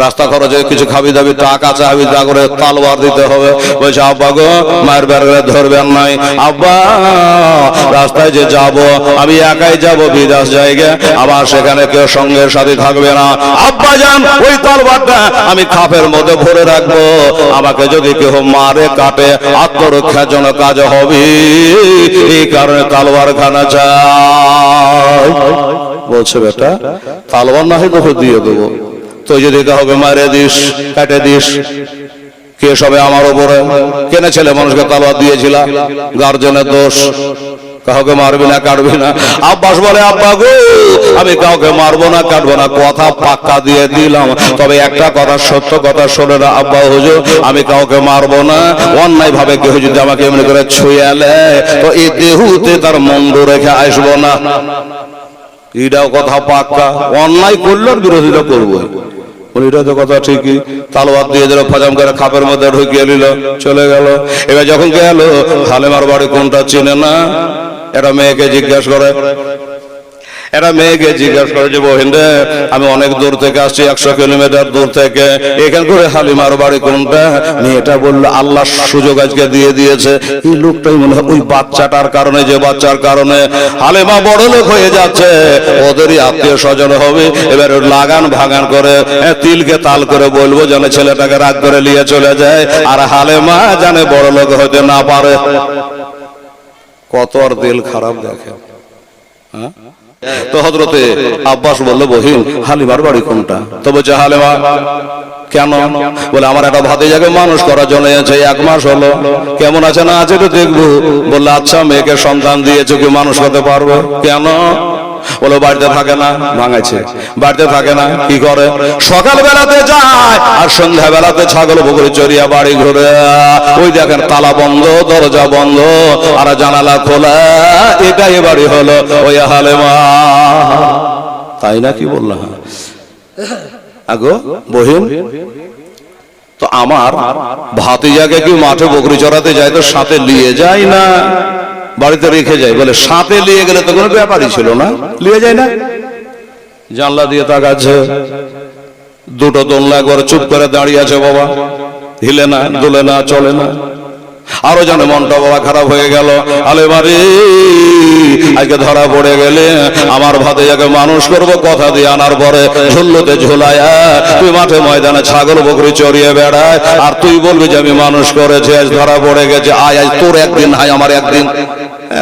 রাস্তা খরচে কিছু খাবি দাবি টাকা চাবি, তা করে তালোয়ার দিতে হবে। বলছে আব্বা গো মায়ের বেড়ে ধরবেন নাই, আব্বা রাস্তায় যে যাব আমি একাই যাব বিদেশ জায়গা, আবার সেখানে কেউ সঙ্গের সাথে থাকবে না। আব্বা জান ওই তালোয়ারটা আমি খাপের মধ্যে ভরে রাখবো, আমাকে যদি কেউ মারে কাটে আত্মরক্ষার জন্য কাজ হবে, এই কারণে তালোয়ার খানা চাই। বলছে বেটা তালোয়ার না হয় তোকে দিয়ে দেবো, তুই যদি কাউকে মারে দিস কাটে দিস কে সবে আমার উপরে, কেনে ছেলে মানুষকে তালোয়ার দিয়েছিলাম, গার্জেনের দোষ, কাউকে মারবি না কাটবি না। আব্বাস বলে আব্বা গো আমি কাউকে মারবো না কাটবো না, কথা পাক্কা দিয়ে দিলাম, তবে একটা কথা সত্য কথা শোনে না আব্বা হুজুর, আমি কাউকে মারবো না, অন্যায় ভাবে কেউ যদি আমাকে এমনি করে ছুঁয়ালে তো এই দেহুতে তার মন্দ রেখে আসবো না, এটাও কথা পাক্কা, অন্যায় করলে বিরোধিতা করবো। এটা তো কথা ঠিকই, তালোয়ার দিয়ে দিল, ফাজাম করে খাপের মধ্যে ঢুকিয়ে নিল, চলে গেল। এবার যখন গেল হালেমার বাড়ি কোনটা চিনে না, একটা মেয়েকে জিজ্ঞাসা করে, একটা মেয়েকে জিজ্ঞাসা করে যে বহিন রে আমি অনেক দূর থেকে আসছি, 100 কিলোমিটার দূর থেকে, এখান করে হালিমার বাড়ি কোনটা? মেয়েটা বললো আল্লাহ সুযোগ আজকে দিয়ে দিয়েছে, এই লোকটাই মনে হয় ওই বাচ্চাটার কারণে, যে বাচ্চার কারণে হালিমা বড় লোক হয়ে যাচ্ছে, ওদেরই আত্মীয় স্বজন হবে, এবার লাগান ভাগান করে তিলকে তাল করে বলবো যেন ছেলেটাকে রাগ করে নিয়ে চলে যায়, আর হালিমা জানে বড় লোক হতে না পারে। কত আর দিল খারাপ দেখে। হ্যাঁ তো হযরতে আব্বাস বলল বহিন হালিমার বাড়ি কোনটা? তো বলছে হালিমা কেন? বলে আমার একটা ভাতিজাকে মানুষ করার জন্য আছে, 1 মাস হলো, কেমন আছে না আছে তো দেখবো। বললে আচ্ছা মেয়েকে সন্তান দিয়েছো কি মানুষ করতে পারবো? কেন? বলো বাড়িতে থাকে না, ভাঙাইছে, বাড়িতে থাকে না, কি করে? সকাল বেলাতে যায় আর সন্ধ্যা বেলাতে ছাগল বকরি চড়িয়া বাড়ি ঘুরে, ওই দেখেন তালা বন্ধ, দরজা বন্ধ আর জানালা খোলা, এটাই বাড়ি হলো ওই হালেমা। তাই না কি বললাম? আগো বহিন তো আমার ভাতিজাকে কি মাঠে বকরি চড়াতে যায় তো সাথে নিয়ে যায় না, বাড়িতে রেখে যায়? বলে সাথে নিয়ে গেলে তো কোনো ব্যাপারই ছিল না, নিয়ে যায় না। জানলা দিয়ে তাকাচ্ছে, দুটো দোলনা একবার চুপ করে দাঁড়িয়ে আছে, বাবা হিলে না দুলে না চলে না। আরো জানে মনটা বাবা খারাপ হয়ে গেল, আলেমারি আজকে ধরা পড়ে গেলে আমার ভাতিজাকে মানুষ করব কথা দিয়ে আনার পরে ঝুল্লোতে ঝুলায়া তুই মাঠে ময়দানে ছাগল বকরি চড়িয়ে বেড়ায়, আর তুই বলবি যে আমি মানুষ করেছি, আজ ধরা পড়ে গেছে, আয় আজ তোর একদিন হাই আমার একদিন।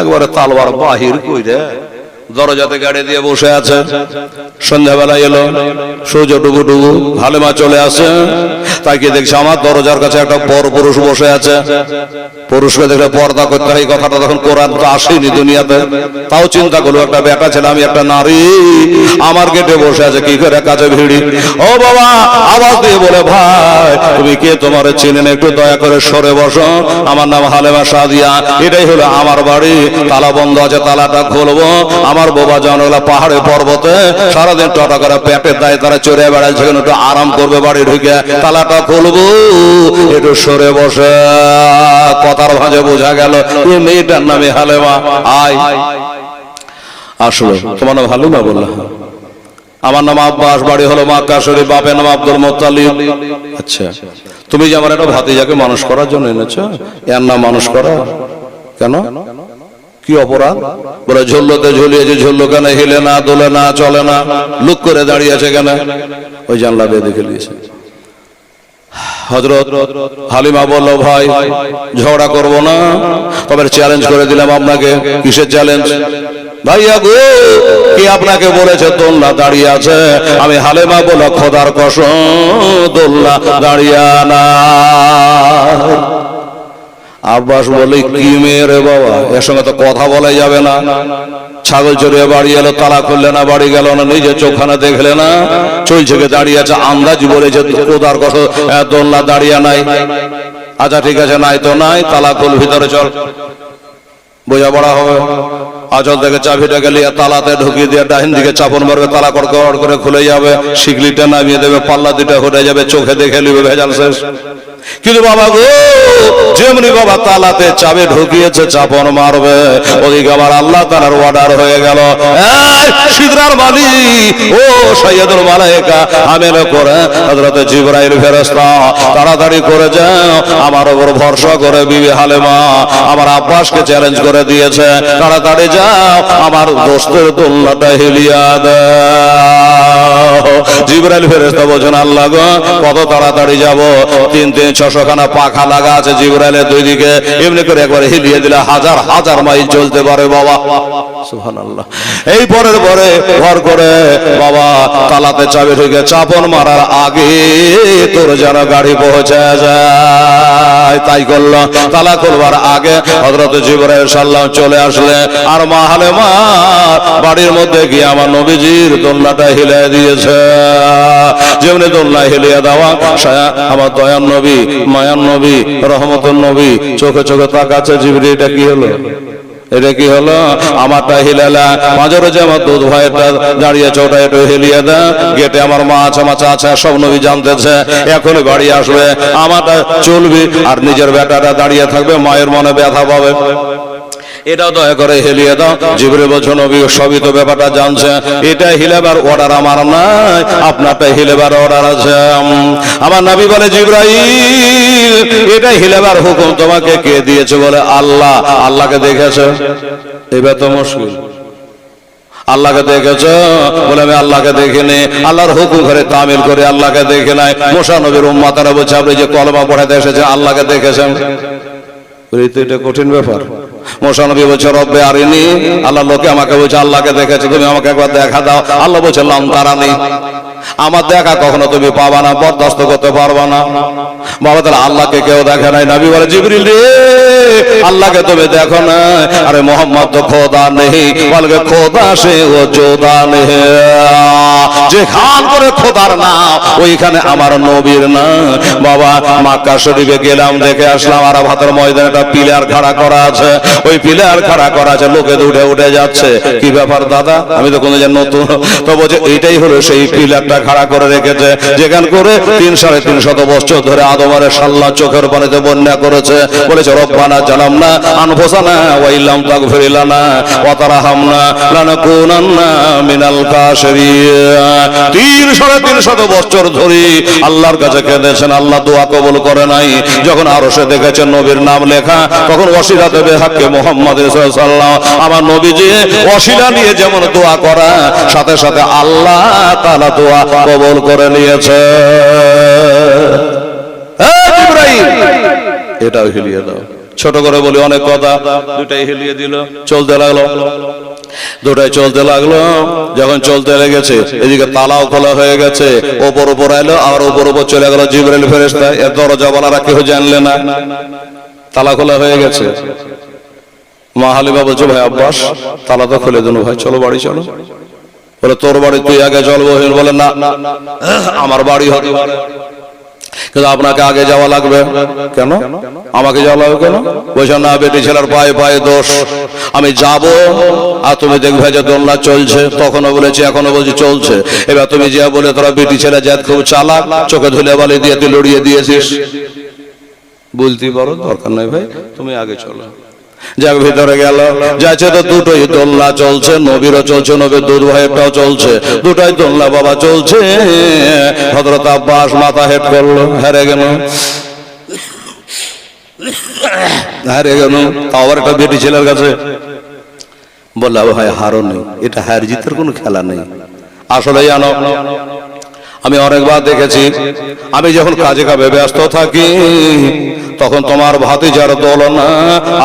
একবারে তালবার বাহির কইরে দরজাতে গাড়ি দিয়ে বসে আছে। সন্ধ্যাবেলা এলো, সূর্য ডুবু ডুবু, হালেমা চলে আসে। তাকে দেখছে আমার দরজার কাছে একটা পর পুরুষ বসে আছে। পুরুষকে দেখলে পর্দা করতে হয়, কথাটা তখন কোরআন তো আসেনি দুনিয়াতে। তাও চিন্তা করলো একটা বেটা ছেলে, আমি একটা নারী, আমার গেটে বসে আছে, কি করে কাছে ভিড়ি। ও বাবা আওয়াজ দিয়ে বলে, ভাই তুমি কে, তোমার চিনেন, একটু দয়া করে সরে বসো, আমার নাম হালেমা সাদিয়া, এটাই হলো আমার বাড়ি, তালা বন্ধ আছে, তালাটা খুলবো। আমার বাবা জান পাহাড়ে পর্বতে সারাদিন টটা করে পেটের দায়ে তারা চড়ে বেড়ায়, সেখানে একটু আরাম করবে, বাড়ি ঢুকে তালাটা খুলবো, একটু সরে বসে। কথার ভাঁজে বোঝা গেল এই মেয়েটার নামে হালেমা। আয় আসলো, তোমার নাম হালিমা? বললাম আমার নাম আব্বাস, বাড়ি হলো মক্কা শরীফ, বাপের নাম আব্দুল মুত্তালিব। আচ্ছা, তুমি যে আমার একটা ভাতিজাকে মানুষ করার জন্য এনেছো, এর নাম মানুষ করা কেন, কি অপরাধ? বলে ঝুল্লোতে ঝুলিয়েছে, ঝুল্লো কেন হিলে না, দোলে না, চলে না, লুক করে দাঁড়িয়ে আছে কেন? ওই জানলা দিয়ে দেখে নিয়েছে। হযরত হালিমা বলল, ভাই ঝগড়া করব না, তবে চ্যালেঞ্জ করে দিলাম আপনাকে। কিসের চ্যালেঞ্জ? ভাইয়া গো, কি আপনাকে বলেছে দোলনা দাঁড়িয়ে আছে? আমি হালিমা বলল, খোদার কসম দোলনা দাঁড়িয়ে না। আব্বাস বলে, কি মেয়ে রে বাবা, এর সঙ্গে তো কথা বলা যাবে না। ছাগল চড়িয়ে বাড়ি এলো, তালা খুললে না, বাড়ি গেল না, নিজে চোখখানা দেখলে না, চলছে দাঁড়িয়ে আছে, আন্দাজ বলেছে খোদার কসম দোলনা দাঁড়িয়ে নাই। আচ্ছা ঠিক আছে, নাই তো নাই, তালা খুল, ভিতরে চল, বোঝা পড়া হবে। আচল থেকে চাবিটাকে নিয়ে তালাতে ঢুকিয়ে দিয়ে ডাহিন দিকে চাপন মারবে, তালা কড়কড় করে খুলে যাবে, শিকলিটা নামিয়ে দেবে, পাল্লা দুটা হয়ে যাবে, চোখে দেখে নিবে, ভেজাল শেষ। কিন্তু বাবা গো, যেমনি বাবা তালাতে চাবি ঢুকিয়েছে, চাপন মারবে, ওদিকে আবার আল্লাহ তাআলার অর্ডার হয়ে গেল, এই সিদরার মালিক ও সাইয়্যিদুল মালায়েকা আমিন করে হযরত জিবরাইল ফেরেশতা, তাড়াতাড়ি করে যাও, আমার উপর ভরসা করে বিবি হালিমা আমার আব্বাসকে চ্যালেঞ্জ করে দিয়েছে, তাড়াতাড়ি যাও, আমার দোস্তের দোলনাটা হিলিয়া দাও। জিবরাইল ফেরেশতা বলেন, আল্লাহ গো কত তাড়াতাড়ি যাব, 3-600 খানা পাখা লাগা আছে জিবরাইলের দুই দিকে, এমনি করে একবার হিলিয়ে দিলে হাজার হাজার মাইল চলতে পারে বাবা। সুবহানাল্লাহ। এই পরের পরে ঘর করে বাবা তালাতে চাবি ঢুকে চাপন মারার আগে তোর যেন গাড়ি পৌঁছে যায়, তাই করলো। তালা খুলবার আগে হযরত জিবরাইল সাল্লাল্লাহু চলে আসলে, আর মা হালিমা বাড়ির মধ্যে গিয়ে আমার নবীজির দোলনাটা হিলিয়ে দিয়েছে। যেমনি দোলনা হিলিয়ে দেওয়া, আমার দয়ার নবী, মায়ার নবী, রহমতুল নবী চোখে চোখে তাকাচ্ছে, জিবরিল এটা কি হলো, এটা কি হলো? আমারটা হিলেলা, মাঝরে যে আমার দুধ ভাইটা দাঁড়িয়েছে, ওটা একটু হিলিয়ে দেয়। গেটে আমার মা আছে, মাচা আছে, সব নবী জানতেছে, এখনই বাড়ি আসবে, আমারটা চলবি, আর নিজের বেটাটা দাঁড়িয়ে থাকবে, মায়ের মনে ব্যথা পাবে, এটাও দয়া করে হিলিয়ে দাও। জিবরিল বলছে, নবী সবই তো ব্যাপারটা জানছে, এটা হিলেবার অর্ডার আমার নাই, আপনারটা হিলেবার অর্ডার আছে। আমার নবী বলে, জিবরাইল এটা হিলেবার হুকুম তোমাকে কে দিয়েছে? বলে আল্লাহ। আল্লাহকে দেখেছে? এবার তো মুশকিল। আল্লাহকে দেখেছো? বলে আমি আল্লাহকে দেখিনি, আল্লাহর হুকুম করে তামিল করে আল্লাহকে দেখে নাই। মুসা নবীর উম্মতরা বলছে, আপনি যে কলমা পড়াতে এসেছে আল্লাহকে দেখেছেন? এটা কঠিন ব্যাপার। মুসা নবী বলছে, রব্বে আরিনি, আল্লাহ লোকে আমাকে বলছে আল্লাহকে দেখেছে, তুমি আমাকে একবার দেখা দাও। আল্লাহ বলছে, লাম তারানি, আমার দেখা কখনো তুমি পাবা না, বরদাস্ত করতে পারবা না। বাবা তাহলে আল্লাহকে কেউ দেখে নাই? নবী বলে, জিবরিল রে আল্লাহকে তুমি দেখো না? আরে মোহাম্মদ তো খোদা নেই, বলবে খোদা সে ও জোদা নেই, যেখান করে খোদার নাম ওইখানে আমার নবীর নাম। বাবা মক্কা শরীফে গেলাম, দেখে আসলাম আরাফাতের ময়দানে একটা পিলার খাড়া করা আছে, ওই পিলার খাড়া করা আছে, লোকে উঠে উঠে যাচ্ছে। কি ব্যাপার দাদা, আমি তো কোনো নতুন, তো বলছে এইটাই হলো সেই পিলারটা খাড়া করে রেখেছে, যেখান করে 300-350 বছর ধরে আদম আলাইহিসসালাম চোখের পানিতে বন্যা করেছে। বলেছে, রব্বানা জালামনা আনফুসানা ওয়া ইল্লাম তাগফির লানা ওয়া তারহামনা লানাকুনান্না মিনাল কাসিরিন। 300 বছর ধরে আল্লাহর কাছে কেঁদেছেন, আল্লাহ দোয়া কবুল করে নাই। যখন আরশে দেখেছেন নবীর নাম লেখা, তখন ওসিলাতে বেহাক্কে মুহাম্মদ সাল্লাল্লাহু আলাইহি ওয়াসাল্লাম আমার নবীজি ওসিলা নিয়ে যেমন দোয়া করা, সাথে সাথে আল্লাহ তাআলা দোয়া কবুল করে নিয়েছে। ইব্রাহিম এটাও হিলিয়ে দাও। ছোট করে বলি অনেক কথা, দুটাই হিলিয়ে দিল, চলতে লাগলো। দুটাই চলতে লাগলো। যখন চলতে লেগেছে এদিকে তালাও খোলা হয়ে গেছে, ওপর ওপর এলো আর ওপর ওপর চলে গেল জিবরাইল ফেরেশতা। এর দরজাওয়ালারা কেউ জানলে না, তালা খোলা হয়ে গেছে। মা হালিমা বলছে, ভাই আব্বাস তালা তো খুলে দিন ভাই, চলো বাড়ি চলো। বলে তোর বাড়ি তুই আগে চল। বলে না, আমার বাড়ি হতে পারে কিন্তু আপনাকে আগে যাওয়া লাগবে। কেন আমাকে যাওয়া লাগবে কেন? বলছে না, বেটি ছেলের পায়ে পায়ে দোষ। আমি যাব আর তুমি দেখবে যে দোলনা চলছে। তখনও বলেছি, এখনো বলছি চলছে। এবার তুমি যা বলে তোরা বেটি ছেলে জাত খুব চালাক, চোখে ধুলে বালি দিয়ে তুই লড়িয়ে দিয়েছিস। বলতে পারো দরকার নাই ভাই, তুমি আগে চলো। যাক ভিতরে গেল, যাচ্ছে তো দুটোই দোলনা চলছে, নবীরও চলছে, নবীর দুধ ভাইটাও চলছে, দুটাই দোলনা বাবা চলছে। হযরত আব্বাস মাথা হেট করলো, হেরে গেল। আবার একটা বেটি ছেলের কাছে বললো, ভাই হারো নেই, এটা হার জিতের কোনো খেলা নেই। আসলে জানো, আমি অনেকবার দেখেছি, আমি যখন কাজে কামে ব্যস্ত থাকি তখন তোমার ভাতিজার দোলনা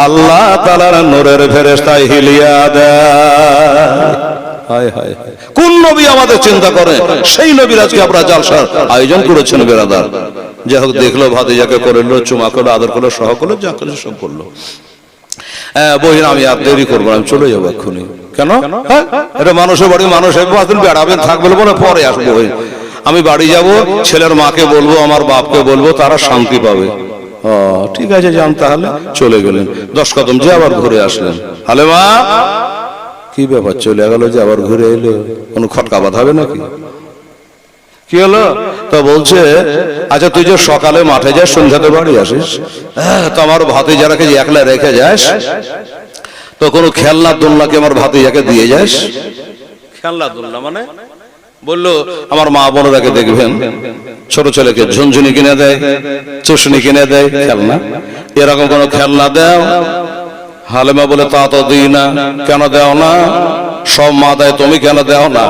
আল্লাহ তাআলার নূরের ফেরেশতায় হিলিয়া দেয়। কোন নবী আমাদের চিন্তা করে, সেই নবীর আজকে আমরা জালসার আয়োজন করেছেন বেরাদার। যাই হোক, দেখলো ভাতিজাকে করলো, চুমা করলো, আদর করলো, সহ করলো, যা করলো সব করলো। বহিন আমি আর দেরি করবো না, আমি চলে যাবো এক্ষুনি। কেন? এটা মানুষের বাড়ি, মানুষ বেড়াবেন থাকবেন বলে পরে আসবো। আমি বাড়ি যাব, ছেলের মাকে বলবো, আমার বাপকে বলবো, তারা শান্তি পাবে। ঠিক আছে যান। তাহলে চলে গেলেন, 10 কদম যে আবার ঘুরে আসলেন। হালেমা কি ব্যাপার, চলে গেল যে আবার ঘুরে এলো, কোনো খটকা বাঁধাবে নাকি? কি হলো? তো বলছে, আচ্ছা তুই যে সকালে মাঠে যাস, সন্ধ্যাতে বাড়ি আসিস, তো আমার ভাতিজারাকে যে একলা রেখে যাস, তো কোনো খেলনা দোলনাকে আমার ভাতিজাকে দিয়ে যাস? খেলনা দোলনা মানে? বললো, আমার মা বোনেরাকে দেখবেন ছোট ছেলেকে ঝুনঝুনি কিনে দেয়, চুষনি কিনে দেয়, খেলনা, এরকম কোন খেলনা দাও? হালেমা বলে, তা তো দিই না। কেন দাও না? সব মা দেয়, তুমি কেন দাও না?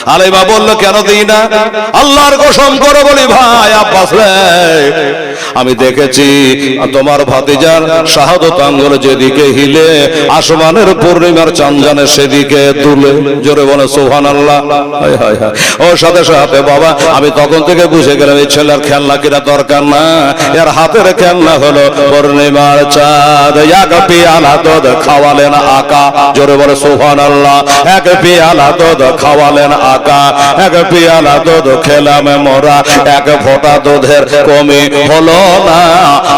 হালেমা বললো, কেন দিই না? আল্লাহর কসম করে বলি ভাই আব্বাস রে, আমি দেখেছি তোমার ভাতিজার শাহাদত আঙ্গুল যেদিকে হিলে, আসমানের পূর্ণিমার চাঁদ জানে সেদিকে তুলে। জোরে বলে সুবহানাল্লাহ। হায় হায় হায়। ওর সাথে সাথে বাবা আমি তখন থেকে বুঝে গেলাম এই ছেলের খেলনা কিনা দরকার না, এর হাতের খেলনা হলো পূর্ণিমার চাঁদ। এক পেয়ালা দুধ খাওয়ালেন আকা, জোরে বলে সুবহানাল্লাহ। এক পেয়ালা দুধ খাওয়ালেন আকা, এক পেয়ালা দুধ খেলাম মোরা, এক ফোঁটা দুধের কমি হলো না,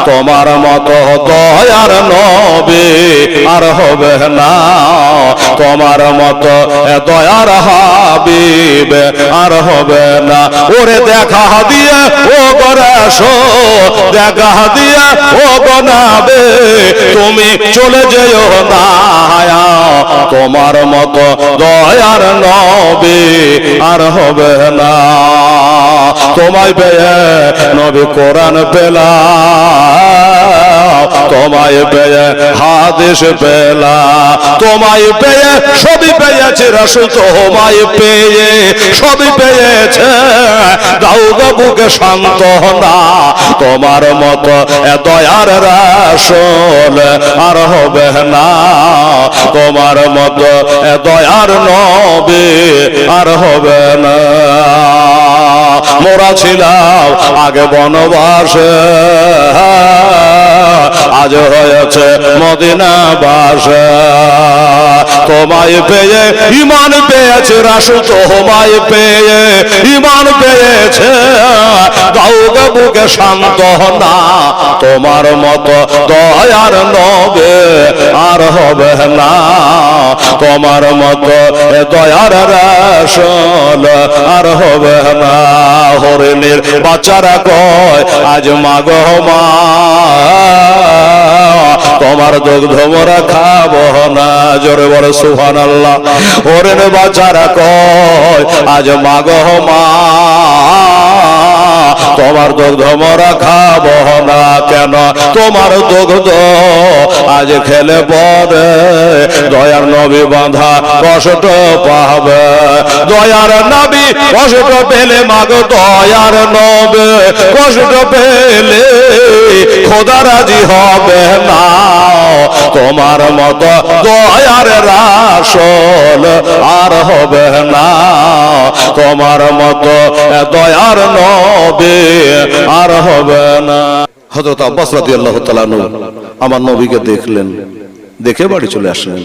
তোমার মতো দয়ার নবী আর হবে না, তোমার মতো দয়ার হাবিব আর হবে না। ওরে দেখা দিয়ে ও গরাসো, দেখা দিয়ে ও গনাবে, তুমি চলে যেও না, তোমার মতো দয়ার নবী আর হবে না। তোমায় পেয়ে নবী কোরআন পেলা, তোমায় পেয়ে হাদিস পেলা, তোমায় পেয়ে সবই পেয়েছে রাসূল, তোমায় পেয়ে সবই পেয়েছে, দাও গো বুকে সান্ত্বনা, তোমার মতো দয়ার রাসূল আর হবে না, তোমার মতো দয়ার নবী আর হবে না। মোরা ছিলাম আগে বনবাসে, আজ হয়েছে মদিনা বাসে, তোমায় পেয়ে ঈমান পেয়েছে রাসূল, তোমায় পেয়ে ঈমান পেয়েছে, দাও গো বুকে সান্ত্বনা, তোমার মতো দয়ার নবী আর হবে না, তোমার মতো দয়ার রাসূল আর হবে না। হরিণের বাচ্চারা কয় আজ মাগো মা, তোমার দুগ্ধ মোরা খাবো না, জোরে বলে সুবহানাল্লাহ। হরিণের বাচ্চারা কয় আজ মাগো মা, তোমার দুগ্ধ মোরা খাবো না কেন? তোমার দুগ্ধ আজ খেলে পরে দয়ার নবী বাঁধা কষ্ট পাবে। দয়ার নবী কষ্ট পেলে মাগো দয়ার নবী কষ্ট পেলে খোদা রাজি হবে না। তোমার মতো দয়ার রাসূল আর হবে না, তোমার মতো দয়ার নবী আর হবে না। হযরত আব্বাস রাদিয়াল্লাহু তাআলা আনহু আমার নবীকে দেখলেন, দেখে বাড়ি চলে আসলেন।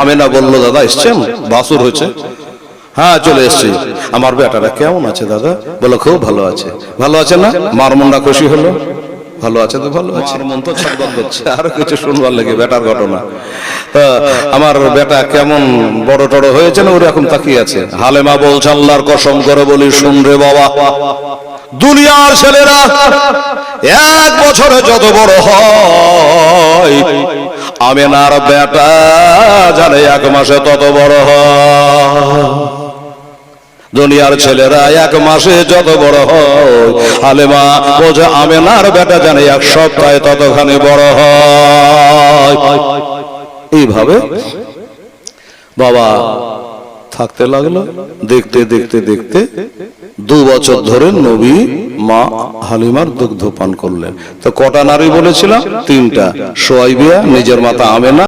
আমেনা বলল, দাদা এসছেন? বাসুর হয়েছে? হ্যাঁ চলে এসছি। আমার বেটারা কেমন আছে দাদা? বলো খুব ভালো আছে। ভালো আছে না? মার মনটা খুশি হলো? ভালো আছে তো ভালো আছে, মন তো ছটফট করছে। আরো কিছু শুনবার লাগে বেটার ঘটনা। তা আমার বেটা কেমন বড় টড় হয়েছে না ওরকম তাকিয়ে আছে? হালেমা বলছে, আল্লাহর কসম করে বলি শুন রে বাবা, দুনিয়ার ছেলেরা এক বছরে যত বড় হয় আমেনার বেটা জানে এক মাসে তত বড় হয়। দুনিয়ার ছেলেরা এক মাসে যত বড় হয়, হালেমা বলছে আমেনার বেটা জানে এক সপ্তাহে ততখানি বড় হয়। এইভাবে বাবা থাকতে লাগলো। দেখতে দেখতে দেখতে 2 বছর ধরে নবী মা হালিমার দুগ্ধ পান করলেন। তো কটা নারী বলেছিলাম? 3টা। সোয়াইবিয়া, নিজের মাতা আমেনা।